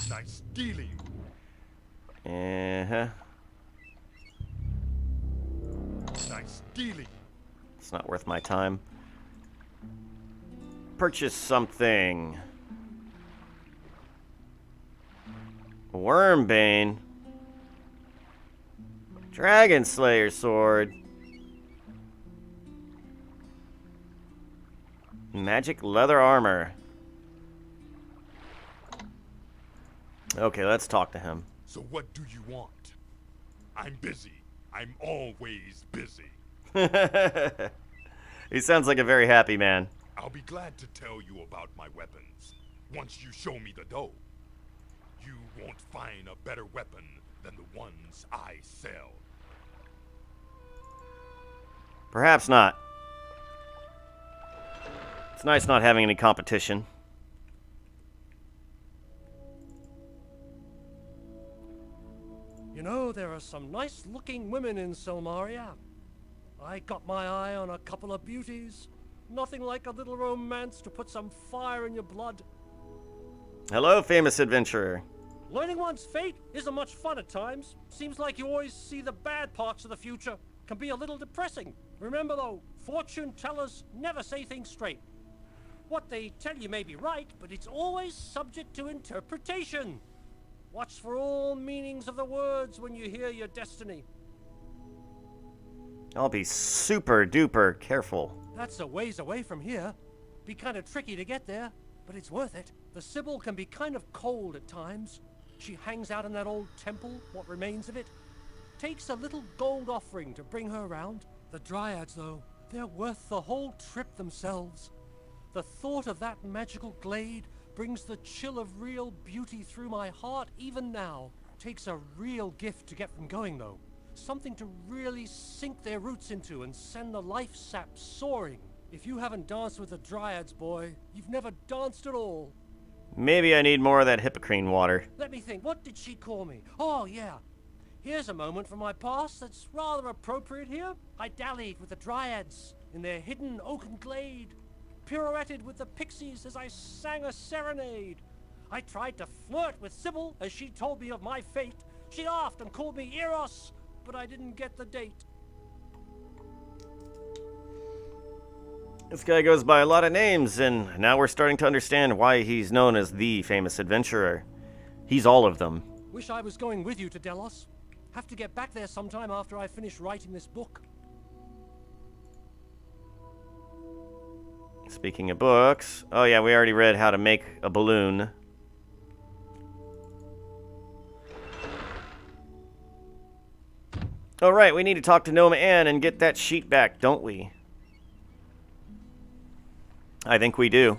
Nice dealing. Uh-huh. Nice dealing. It's not worth my time. Purchase something. Wormbane. Dragon Slayer sword. Magic leather armor. Okay, let's talk to him. So what do you want? I'm busy. I'm always busy. He sounds like a very happy man. I'll be glad to tell you about my weapons. Once you show me the dough, you won't find a better weapon than the ones I sell. Perhaps not. It's nice not having any competition. You know, there are some nice-looking women in Silmaria. I got my eye on a couple of beauties. Nothing like a little romance to put some fire in your blood. Hello, famous adventurer. Learning one's fate isn't much fun at times. Seems like you always see the bad parts of the future. Can be a little depressing. Remember though, fortune tellers never say things straight. What they tell you may be right, but it's always subject to interpretation. Watch for all meanings of the words when you hear your destiny. I'll be super duper careful. That's a ways away from here. Be kind of tricky to get there, but it's worth it. The Sybil can be kind of cold at times. She hangs out in that old temple, what remains of it. Takes a little gold offering to bring her around. The Dryads, though, they're worth the whole trip themselves. The thought of that magical glade brings the chill of real beauty through my heart even now. Takes a real gift to get them going, though. Something to really sink their roots into and send the life sap soaring. If you haven't danced with the Dryads, boy, you've never danced at all. Maybe I need more of that Hippocrene water. Let me think, what did she call me? Oh, yeah. Here's a moment from my past that's rather appropriate here. I dallied with the Dryads in their hidden oaken glade. Pirouetted with the pixies as I sang a serenade. I tried to flirt with Sybil as she told me of my fate. She laughed and called me Eros, but I didn't get the date. This guy goes by a lot of names, and now we're starting to understand why he's known as the famous adventurer. He's all of them. Wish I was going with you to Delos. Have to get back there sometime after I finish writing this book. Speaking of books, oh yeah, we already read how to make a balloon. Alright, we need to talk to Noma Ann and get that sheet back, don't we? I think we do.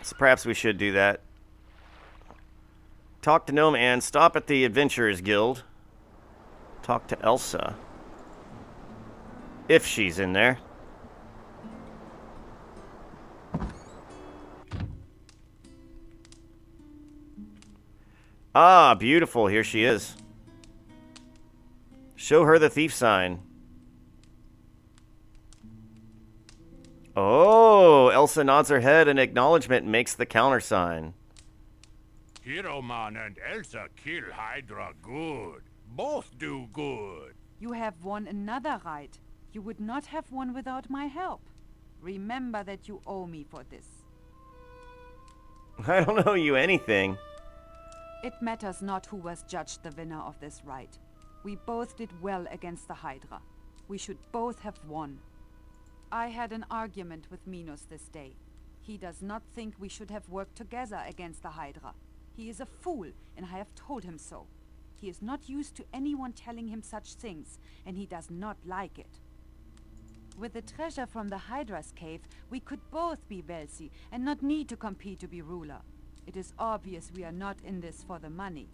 So perhaps we should do that. Talk to Noma Ann, stop at the Adventurers Guild. Talk to Elsa. If she's in there. Ah, beautiful. Here she is. Show her the thief sign. Oh, Elsa nods her head in acknowledgement and makes the countersign. Hiroman and Elsa kill Hydra good. Both do good. You have won another right. You would not have won without my help. Remember that you owe me for this. I don't owe you anything. It matters not who was judged the winner of this right. We both did well against the Hydra. We should both have won. I had an argument with Minos this day. He does not think we should have worked together against the Hydra. He is a fool, and I have told him so. He is not used to anyone telling him such things, and he does not like it. With the treasure from the Hydra's cave, we could both be wealthy and not need to compete to be ruler. It is obvious we are not in this for the money.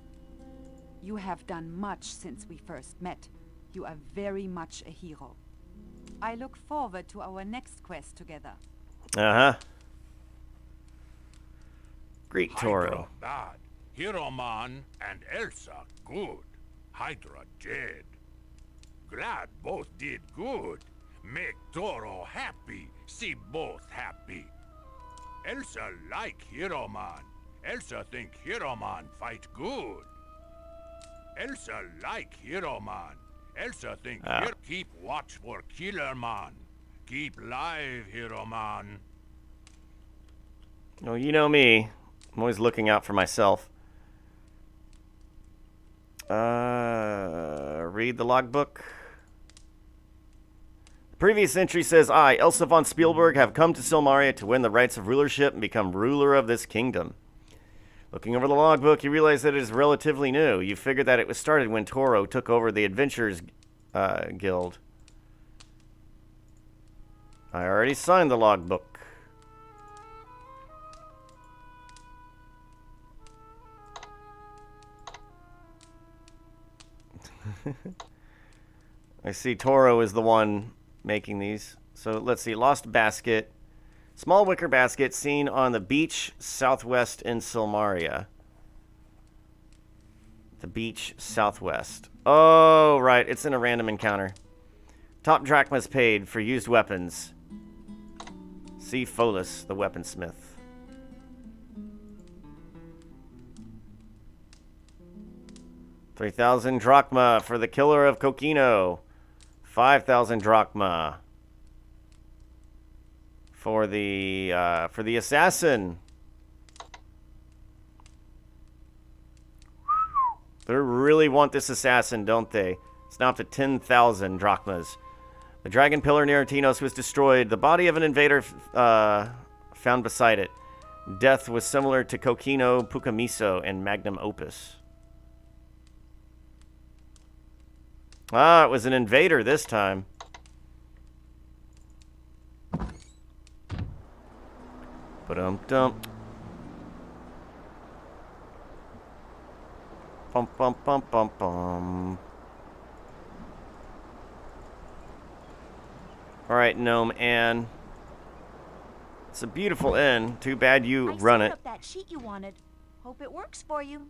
You have done much since we first met. You are very much a hero. I look forward to our next quest together. Uh-huh. Greet Hydra Toro. bad. Hiroman and Elsa good. Hydra dead. Glad both did good. Make Toro happy. See both happy. Elsa like Hiroman. Elsa think Hiroman fight good. Elsa like Hiroman. Elsa think keep watch for Killerman. Keep live, Hiroman. Oh, you know me. I'm always looking out for myself. Read the logbook. The previous entry says, I, Elsa von Spielberg, have come to Silmaria to win the rights of rulership and become ruler of this kingdom. Looking over the logbook, you realize that it is relatively new. You figured that it was started when Toro took over the Adventurers Guild. I already signed the logbook. I see Toro is the one making these. So let's see. Lost basket. Small wicker basket seen on the beach southwest in Silmaria. The beach southwest. Oh, right. It's in a random encounter. Top drachmas paid for used weapons. See Pholus, the weaponsmith. $3,000 drachma for the killer of Kokino. 5,000 drachma for the assassin. They really want this assassin, don't they? It's now up to 10,000 drachmas. The dragon pillar near Artinos was destroyed. The body of an invader found beside it. Death was similar to Kokino, Pukamiso, and Magnum Opus. Ah, it was an invader this time. Ba-dum-dum. Bum bum bum bum bum. Alright, Gnome Anne. It's a beautiful inn. Too bad you run it. Up that sheet you wanted. Hope it works for you.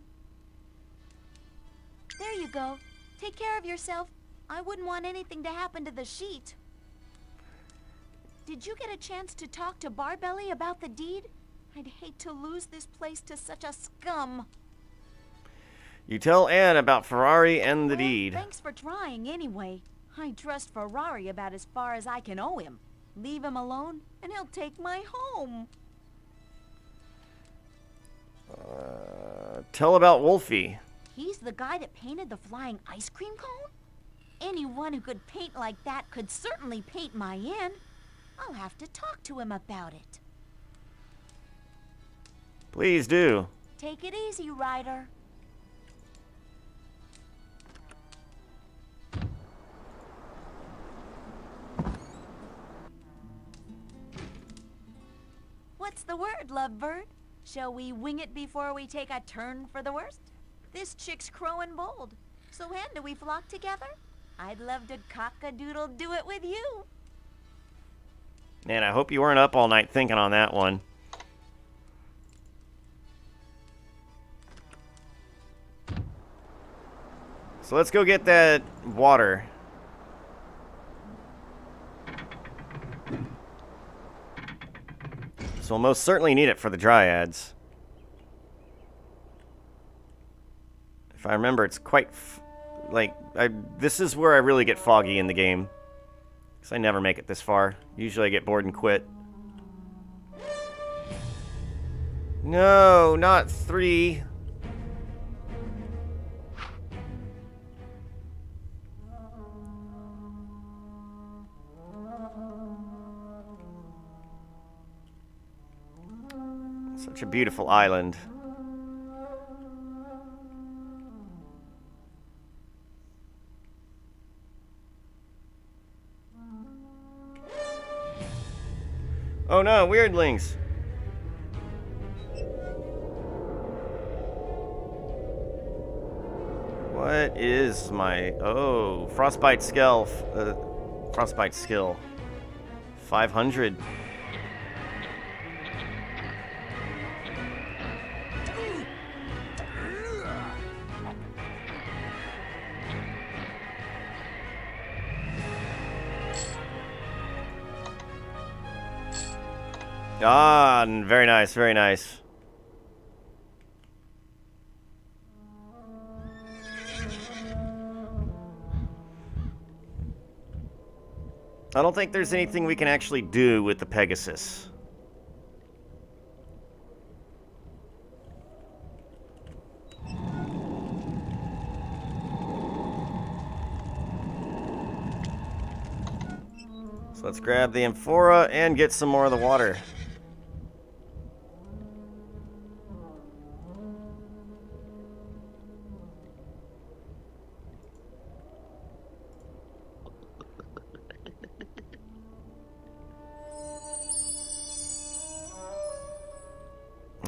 There you go. Take care of yourself. I wouldn't want anything to happen to the sheet. Did you get a chance to talk to Barbelly about the deed? I'd hate to lose this place to such a scum. You tell Anne about Ferrari and the deed. Thanks for trying anyway. I trust Ferrari about as far as I can owe him. Leave him alone, and he'll take my home. Tell about Wolfie. He's the guy that painted the flying ice cream cone? Anyone who could paint like that could certainly paint my inn. I'll have to talk to him about it. Please do. Take it easy, Ryder. What's the word, lovebird? Shall we wing it before we take a turn for the worst? This chick's crowing bold. So when do we flock together? I'd love to cock-a-doodle-do it with you. Man, I hope you weren't up all night thinking on that one. So let's go get that water. So we'll most certainly need it for the dryads. If I remember, it's quite... this is where I really get foggy in the game. Because I never make it this far. Usually I get bored and quit. No, not 3. Such a beautiful island. Oh no, weirdlings! What is my... Oh, frostbite skill. Frostbite skill. 500. Ah, very nice, very nice. I don't think there's anything we can actually do with the Pegasus. So let's grab the amphora and get some more of the water.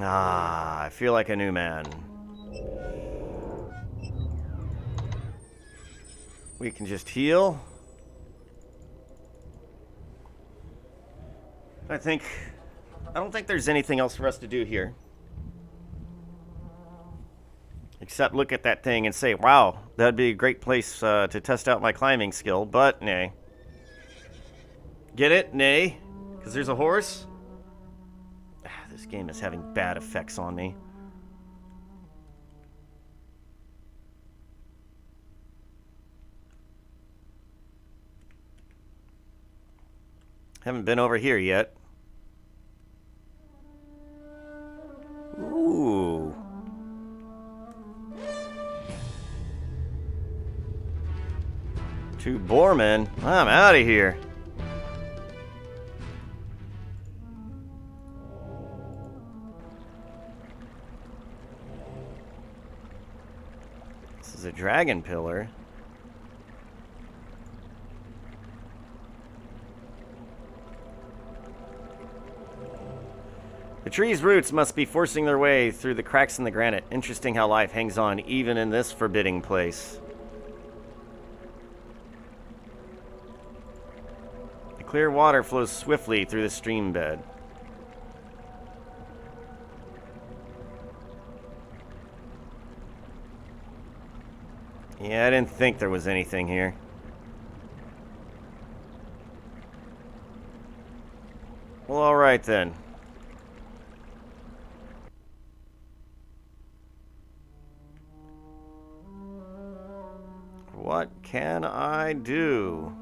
Ah, I feel like a new man. We can just heal. I don't think there's anything else for us to do here. Except look at that thing and say, wow, that'd be a great place to test out my climbing skill, but nay. Get it? Nay? Because there's a horse? This game is having bad effects on me. Haven't been over here yet. Ooh. Two boremen. I'm out of here. This is a dragon pillar. The tree's roots must be forcing their way through the cracks in the granite. Interesting how life hangs on even in this forbidding place. The clear water flows swiftly through the stream bed. Yeah, I didn't think there was anything here. Well, alright then. What can I do?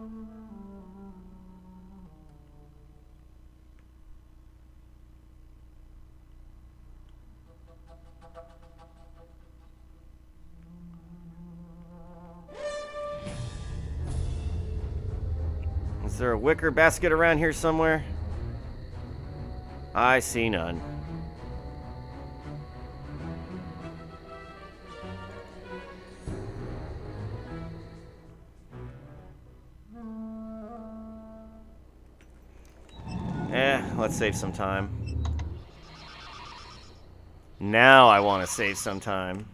Is there a wicker basket around here somewhere? I see none. Let's save some time. Now I want to save some time.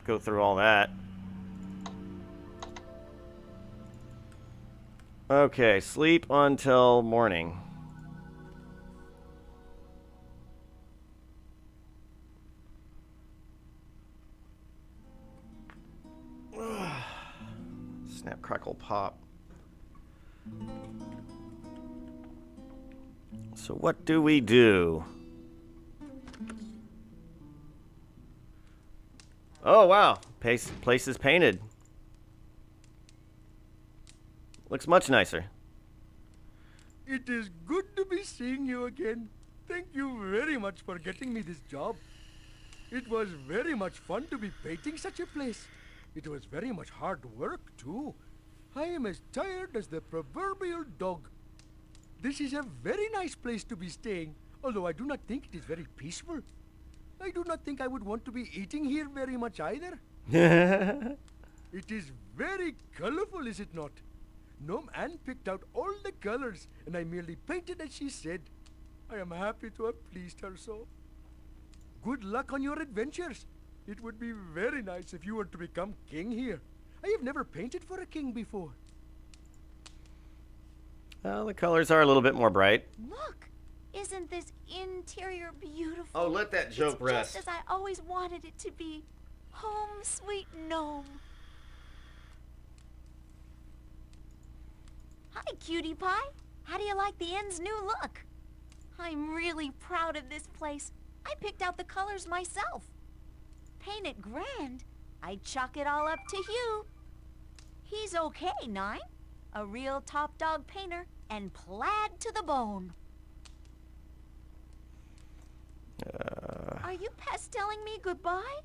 Go through all that. Okay, sleep until morning. Snap, crackle, pop. So what do we do? Oh, wow. Place is painted. Looks much nicer. It is good to be seeing you again. Thank you very much for getting me this job. It was very much fun to be painting such a place. It was very much hard work, too. I am as tired as the proverbial dog. This is a very nice place to be staying, although I do not think it is very peaceful. I do not think I would want to be eating here very much either. It is very colorful, is it not? Gnome Anne picked out all the colors, and I merely painted as she said. I am happy to have pleased her so. Good luck on your adventures. It would be very nice if you were to become king here. I have never painted for a king before. Well, the colors are a little bit more bright. Look! Isn't this interior beautiful? Oh, let that joke it's rest. just as I always wanted it to be. Home, sweet gnome. Hi, cutie pie. How do you like the inn's new look? I'm really proud of this place. I picked out the colors myself. Paint it grand. I'd chalk it all up to Hugh. He's okay, Nine. A real top dog painter and plaid to the bone. Are you pastelling me goodbye?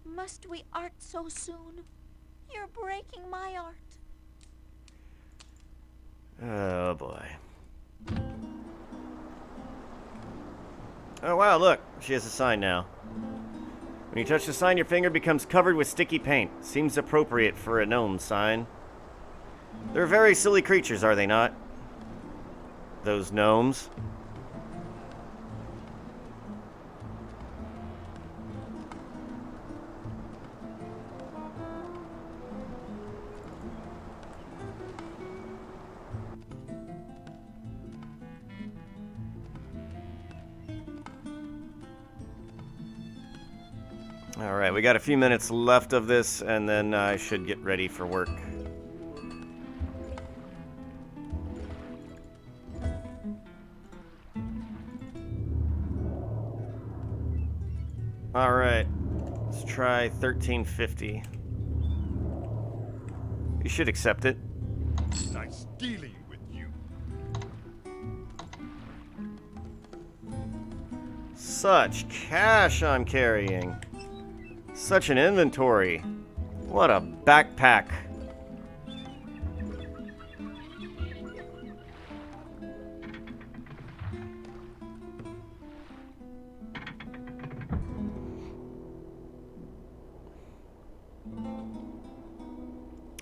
Must we art so soon? You're breaking my art. Oh, boy. Oh, wow, look. She has a sign now. When you touch the sign, your finger becomes covered with sticky paint. Seems appropriate for a gnome sign. They're very silly creatures, are they not? Those gnomes. Alright, we got a few minutes left of this, and then I should get ready for work. Alright. Let's try 1350. You should accept it. Nice dealing with you. Such cash I'm carrying. Such an inventory. What a backpack.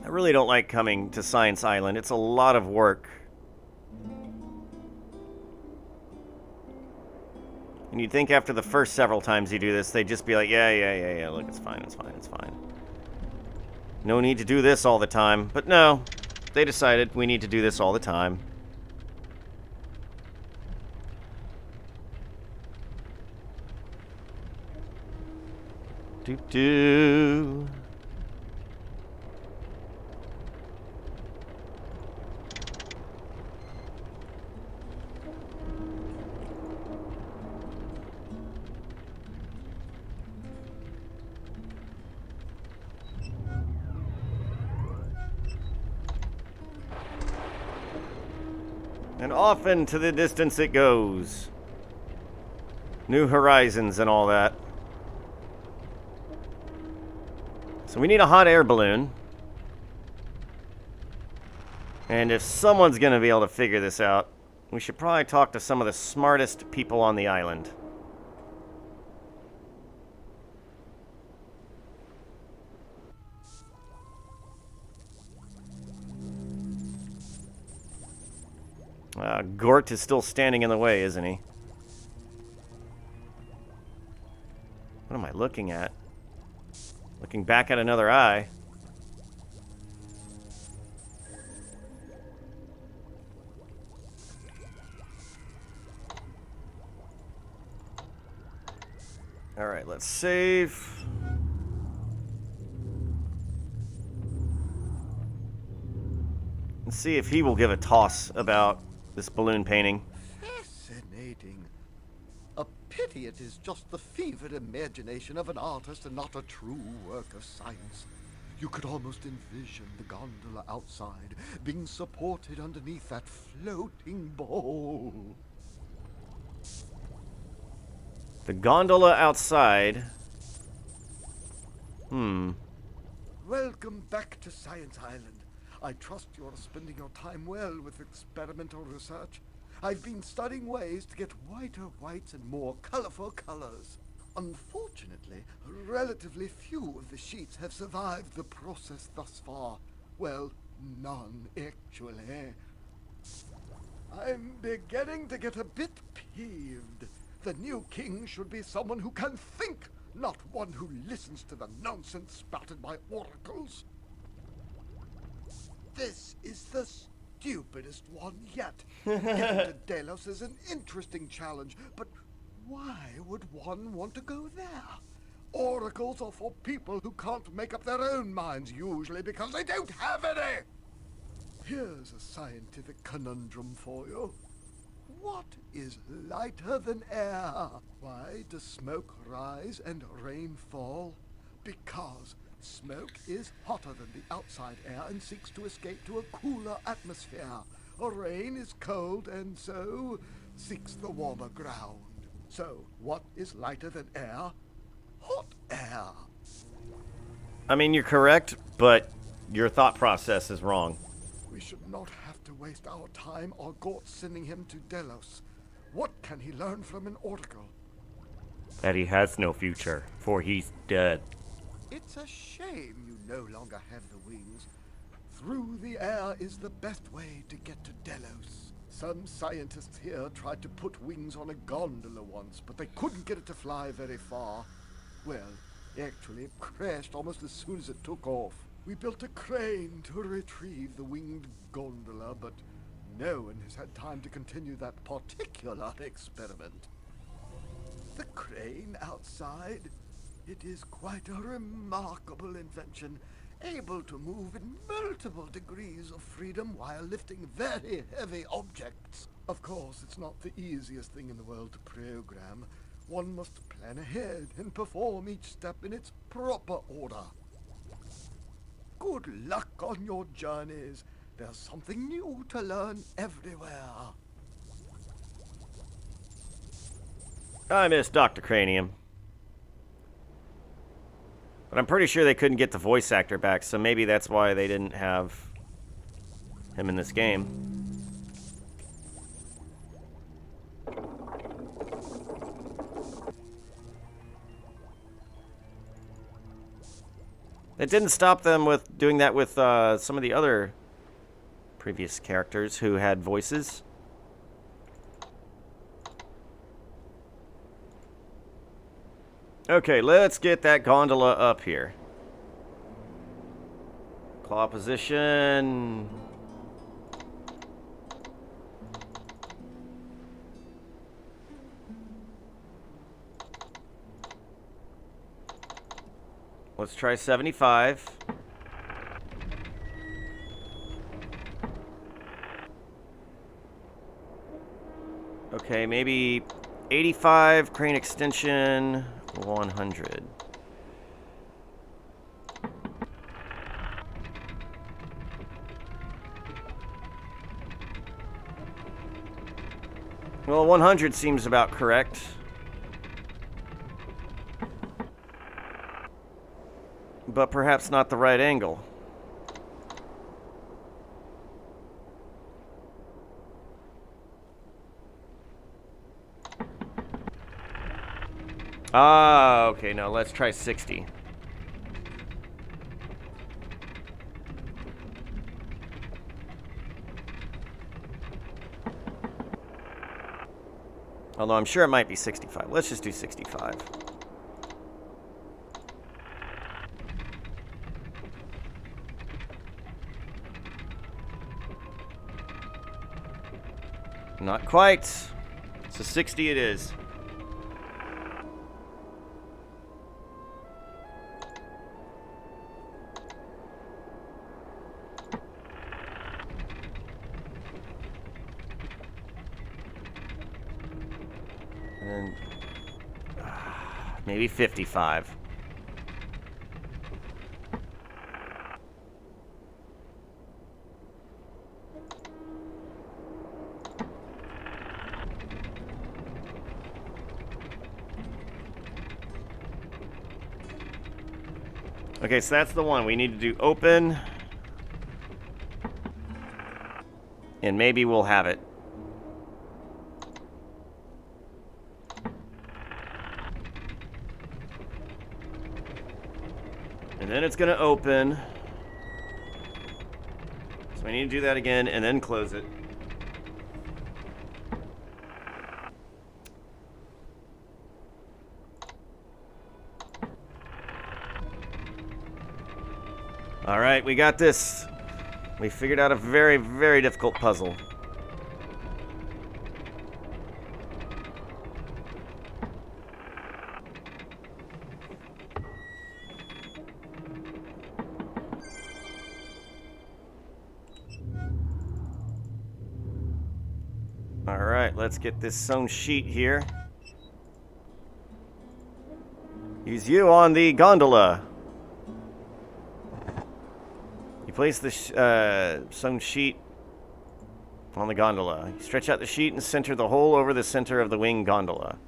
I really don't like coming to Science Island. It's a lot of work. And you'd think after the first several times you do this, they'd just be like, yeah, look, it's fine. No need to do this all the time. But no, they decided we need to do this all the time. Doo-doo. And off into the distance it goes. New horizons and all that. So we need a hot air balloon. And if someone's going to be able to figure this out, we should probably talk to some of the smartest people on the island. Gort is still standing in the way, isn't he? What am I looking at? Looking back at another eye. Alright, let's save. Let's see if he will give a toss about this balloon painting. Fascinating. A pity it is just the fevered imagination of an artist and not a true work of science. You could almost envision the gondola outside being supported underneath that floating bowl. The gondola outside. Welcome back to Science Island. I trust you're spending your time well with experimental research. I've been studying ways to get whiter whites and more colorful colors. Unfortunately, relatively few of the sheets have survived the process thus far. Well, none, actually. I'm beginning to get a bit peeved. The new king should be someone who can think, not one who listens to the nonsense spouted by oracles. This is the stupidest one yet. Getting to Delos is an interesting challenge, but why would one want to go there? Oracles are for people who can't make up their own minds, usually because they don't have any. Here's a scientific conundrum for you. What is lighter than air? Why does smoke rise and rain fall? Because smoke is hotter than the outside air and seeks to escape to a cooler atmosphere. Rain is cold and so seeks the warmer ground. So, what is lighter than air? Hot air. I mean, you're correct, but your thought process is wrong. We should not have to waste our time or Gort sending him to Delos. What can he learn from an oracle? That he has no future, for he's dead. It's a shame you no longer have the wings. Through the air is the best way to get to Delos. Some scientists here tried to put wings on a gondola once, but they couldn't get it to fly very far. Well, actually, it crashed almost as soon as it took off. We built a crane to retrieve the winged gondola, but no one has had time to continue that particular experiment. The crane outside, it is quite a remarkable invention, able to move in multiple degrees of freedom while lifting very heavy objects. Of course, it's not the easiest thing in the world to program. One must plan ahead and perform each step in its proper order. Good luck on your journeys. There's something new to learn everywhere. I miss Dr. Cranium. But I'm pretty sure they couldn't get the voice actor back, so maybe that's why they didn't have him in this game. It didn't stop them with doing that with some of the other previous characters who had voices. Okay, let's get that gondola up here. Claw position. Let's try 75. Okay, maybe 85, crane extension, 100. Well, 100 seems about correct. But perhaps not the right angle. Ah, okay, no, let's try 60. Although I'm sure it might be 65. Let's just do 65. Not quite. So 60 it is. And then maybe 55. Okay, so that's the one. We need to do open. And maybe we'll have it. And then it's going to open. So we need to do that again and then close it. All right, we got this. We figured out a very, very difficult puzzle. All right, let's get this sewn sheet here. Use you on the gondola. Place the sewn sheet on the gondola. You stretch out the sheet and center the hole over the center of the wing gondola.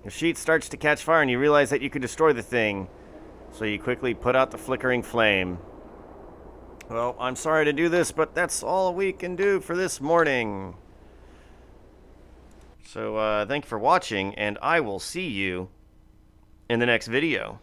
The sheet starts to catch fire and you realize that you could destroy the thing. So you quickly put out the flickering flame. Well, I'm sorry to do this, but that's all we can do for this morning. So, thank you for watching, and I will see you in the next video.